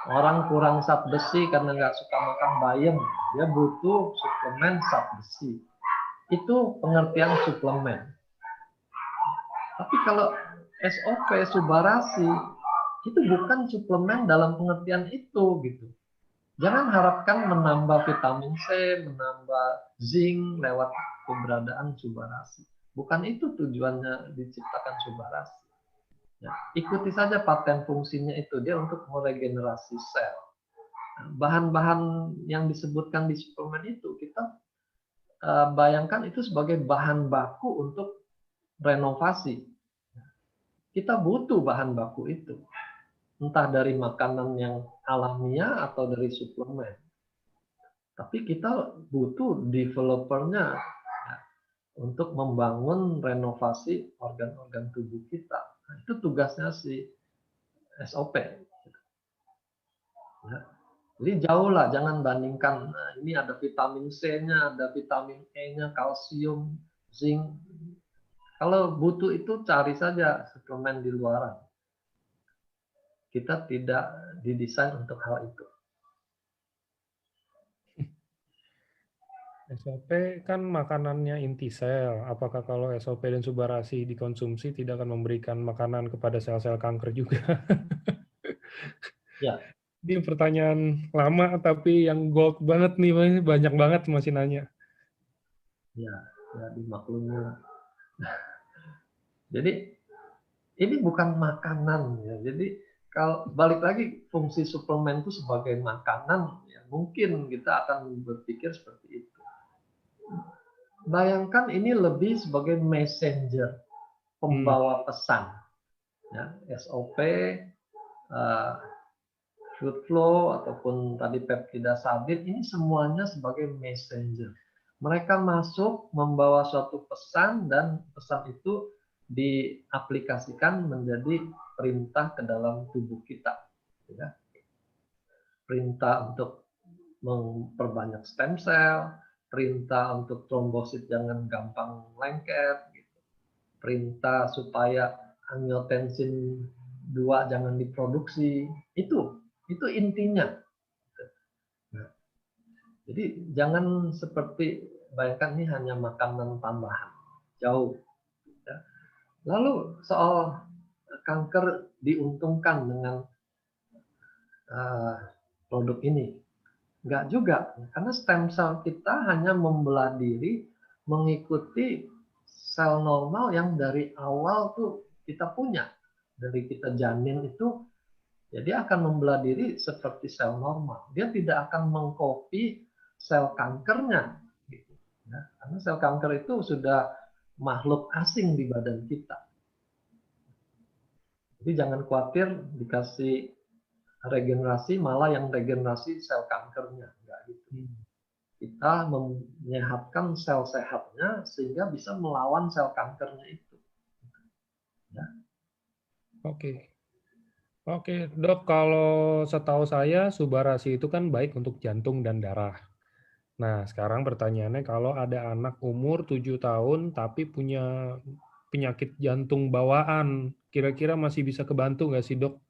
Orang kurang zat besi karena nggak suka makan bayam, dia butuh suplemen zat besi. Itu pengertian suplemen. Tapi kalau SOP Subarasi itu bukan suplemen dalam pengertian itu gitu. Jangan harapkan menambah vitamin C, menambah zinc lewat keberadaan Subarasi. Bukan itu tujuannya diciptakan Subarasi. Ya, ikuti saja paten fungsinya itu, dia untuk meregenerasi sel. Bahan-bahan yang disebutkan di suplemen itu kita bayangkan itu sebagai bahan baku untuk renovasi. Kita butuh bahan baku itu, entah dari makanan yang alamiah atau dari suplemen. Tapi kita butuh developernya ya, untuk membangun renovasi organ-organ tubuh kita. Nah, itu tugasnya si SOP. Ya. Jadi jauh lah, jangan bandingkan nah, ini ada vitamin C-nya, ada vitamin E-nya, kalsium, zinc. Kalau butuh itu cari saja suplemen di luaran. Kita tidak didesain untuk hal itu. SOP kan makanannya inti sel. Apakah kalau SOP dan Subarasi dikonsumsi tidak akan memberikan makanan kepada sel-sel kanker juga? Ya. Ini pertanyaan lama tapi yang gold banget nih, banyak banget masih nanya. Ya, ya dimaklumi. Jadi ini bukan makanan ya. Jadi kalau balik lagi fungsi suplemen itu sebagai makanan, ya mungkin kita akan berpikir seperti itu. Bayangkan ini lebih sebagai messenger, pembawa pesan. Ya, SOP, food flow ataupun tadi peptida sabit ini semuanya sebagai messenger. Mereka masuk membawa suatu pesan dan pesan itu diaplikasikan menjadi perintah ke dalam tubuh kita. Ya. Perintah untuk memperbanyak stem cell, perintah untuk trombosit jangan gampang lengket, gitu. Perintah supaya angiotensin 2 jangan diproduksi. Itu intinya. Nah, jadi jangan seperti bayangkan ini hanya makanan tambahan. Jauh. Ya. Lalu soal kanker diuntungkan dengan produk ini. Enggak juga, karena stem cell kita hanya membelah diri mengikuti sel normal yang dari awal tuh kita punya. Dari kita janin itu, ya dia akan membelah diri seperti sel normal. Dia tidak akan mengcopy sel kankernya. Gitu. Ya, karena sel kanker itu sudah makhluk asing di badan kita. Jadi jangan khawatir dikasih regenerasi malah yang regenerasi sel kankernya. Enggak gitu. Kita menyehatkan sel sehatnya sehingga bisa melawan sel kankernya itu. Ya. Oke. Oke, Dok, kalau setahu saya Subarasi itu kan baik untuk jantung dan darah. Nah, sekarang pertanyaannya kalau ada anak umur 7 tahun tapi punya penyakit jantung bawaan, kira-kira masih bisa kebantu nggak sih, Dok?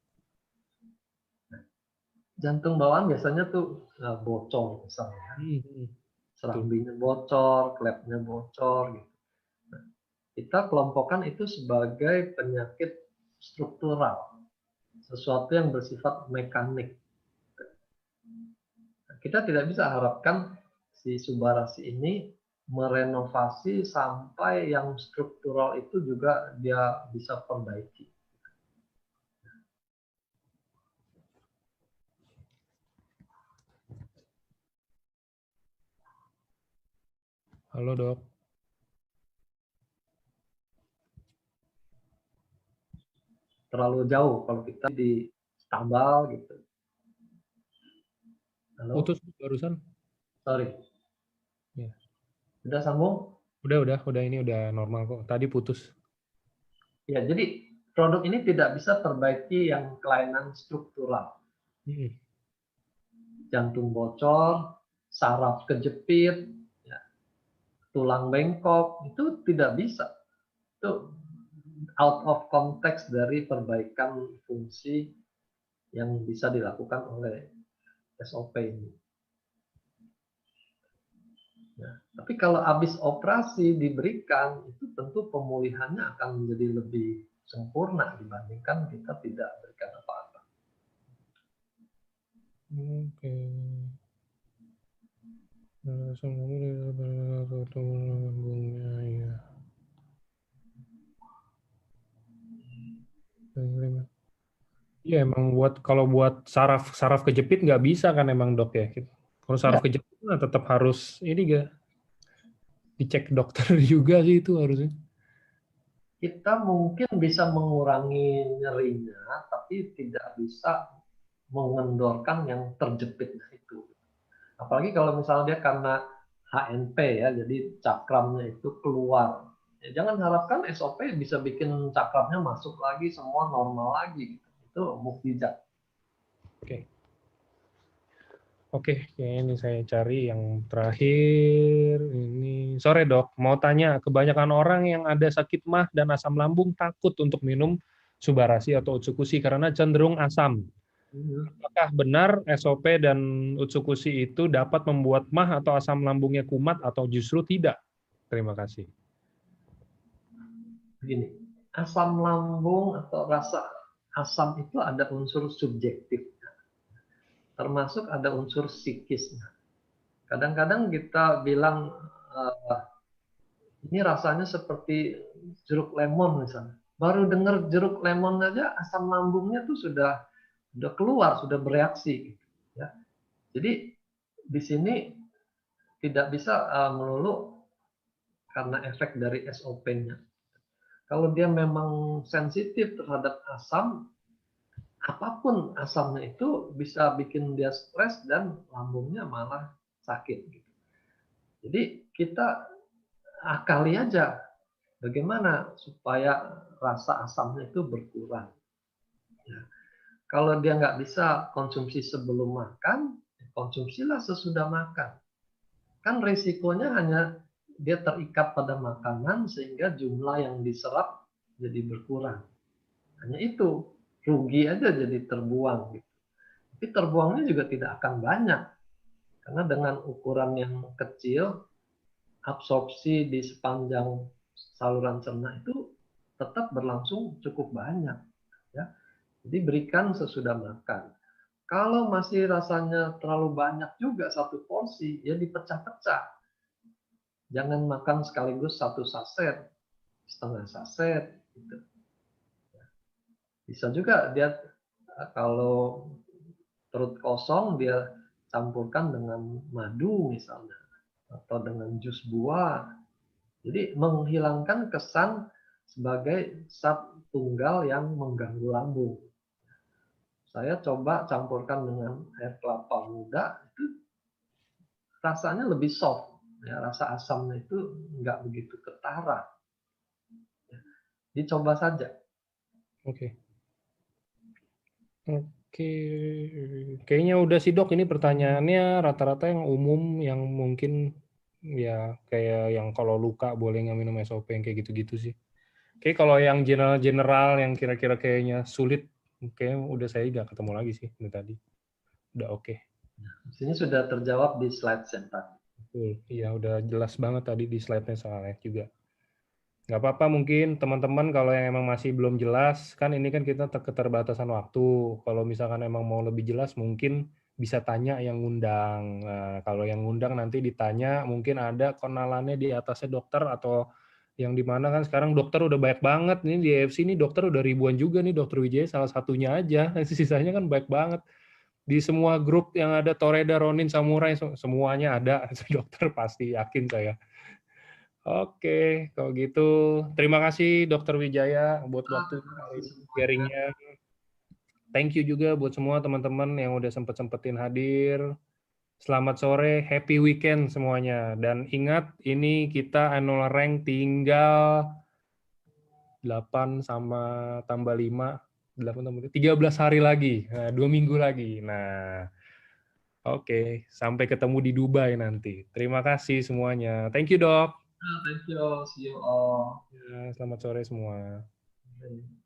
Jantung bawaan biasanya tuh bocor misalnya. Betul. Serambinya bocor, klepnya bocor gitu. Nah, kita kelompokkan itu sebagai penyakit struktural. Sesuatu yang bersifat mekanik. kita tidak bisa harapkan si Subarasi ini merenovasi sampai yang struktural itu juga dia bisa perbaiki. Halo dok. Terlalu jauh kalau kita di tambal gitu. Halo? Putus barusan. Sorry. Ya. Udah sambung? Udah ini udah normal kok. Tadi putus. Ya, jadi produk ini tidak bisa perbaiki yang kelainan struktural. Jantung bocor, saraf kejepit, ya, tulang bengkok, itu tidak bisa. Itu out of context dari perbaikan fungsi yang bisa dilakukan oleh SOP ini. Ya, tapi kalau habis operasi diberikan, itu tentu pemulihannya akan menjadi lebih sempurna dibandingkan kita tidak berikan apa-apa. Oke. Iya emang kalau buat saraf kejepit nggak bisa kan emang dok ya. Kalau saraf kejepit nah tetap harus ini gak dicek dokter juga sih itu harusnya. Kita mungkin bisa mengurangi nyerinya, tapi tidak bisa mengendorkan yang terjepitnya itu. Apalagi kalau misalnya dia karena HNP ya, jadi cakramnya itu keluar. Ya, jangan harapkan SOP bisa bikin cakramnya masuk lagi, semua normal lagi. Itu mukjizat. Oke, kayaknya ini saya cari yang terakhir. Ini sore dok, mau tanya, kebanyakan orang yang ada sakit mah dan asam lambung takut untuk minum Subarasi atau Utsukushi karena cenderung asam. Apakah benar SOP dan Utsukushi itu dapat membuat mah atau asam lambungnya kumat atau justru tidak? Terima kasih. Begini, asam lambung atau rasa asam itu ada unsur subjektif, termasuk ada unsur psikisnya. Kadang-kadang kita bilang ini rasanya seperti jeruk lemon misalnya. Baru dengar jeruk lemon aja asam lambungnya tuh sudah keluar, sudah bereaksi. Gitu, ya. Jadi di sini tidak bisa melulu karena efek dari SOP-nya. Kalau dia memang sensitif terhadap asam, apapun asamnya itu bisa bikin dia stres dan lambungnya malah sakit. Gitu. Jadi kita akali aja bagaimana supaya rasa asamnya itu berkurang. Ya. Kalau dia nggak bisa konsumsi sebelum makan, konsumsilah sesudah makan. Kan risikonya hanya dia terikat pada makanan sehingga jumlah yang diserap jadi berkurang. Hanya itu, rugi aja jadi terbuang. Gitu. Tapi terbuangnya juga tidak akan banyak. Karena dengan ukuran yang kecil, absorpsi di sepanjang saluran cerna itu tetap berlangsung cukup banyak. Ya. Jadi berikan sesudah makan. Kalau masih rasanya terlalu banyak juga satu porsi, ya dipecah-pecah. Jangan makan sekaligus satu saset, setengah saset. Gitu. Bisa juga dia kalau perut kosong dia campurkan dengan madu misalnya atau dengan jus buah. Jadi menghilangkan kesan sebagai zat tunggal yang mengganggu lambung. Saya coba campurkan dengan air kelapa muda, itu rasanya lebih soft. Ya, rasa asamnya itu nggak begitu ketara. Ya, dicoba saja. Oke. Oke, kayaknya udah sih dok. Ini pertanyaannya rata-rata yang umum, yang mungkin ya kayak yang kalau luka boleh nggak minum SOP yang kayak gitu-gitu sih. Oke, kalau yang general yang kira-kira kayaknya sulit, kayaknya udah saya nggak ketemu lagi sih ini tadi. Udah oke. Di sini sudah terjawab di slide yang tadi. Betul, iya udah jelas banget tadi di slide-nya soalnya juga. Nggak apa-apa mungkin teman-teman kalau yang emang masih belum jelas, kan ini kan kita keterbatasan waktu. Kalau misalkan emang mau lebih jelas mungkin bisa tanya yang ngundang. Nah, kalau yang ngundang nanti ditanya, mungkin ada kenalannya di atasnya dokter atau yang di mana kan sekarang dokter udah banyak banget nih di EFC ini dokter udah ribuan juga nih dokter Wijaya salah satunya aja. Sisanya kan banyak banget. Di semua grup yang ada Toreda, Ronin, Samurai semuanya ada dokter pasti yakin saya. Oke, kalau gitu terima kasih Dokter Wijaya buat waktu Terima kasih semuanya. sharingnya. Thank you juga buat semua teman-teman yang udah sempetin hadir. Selamat sore, happy weekend semuanya. Dan ingat, ini kita annual rank tinggal 8 sama tambah 5, 8 tambah 13 hari lagi. Nah, 2 minggu lagi. Nah, oke. Sampai ketemu di Dubai nanti. Terima kasih semuanya. Thank you, Dok. Thank you, see you all. Ya, selamat sore semua. Bye.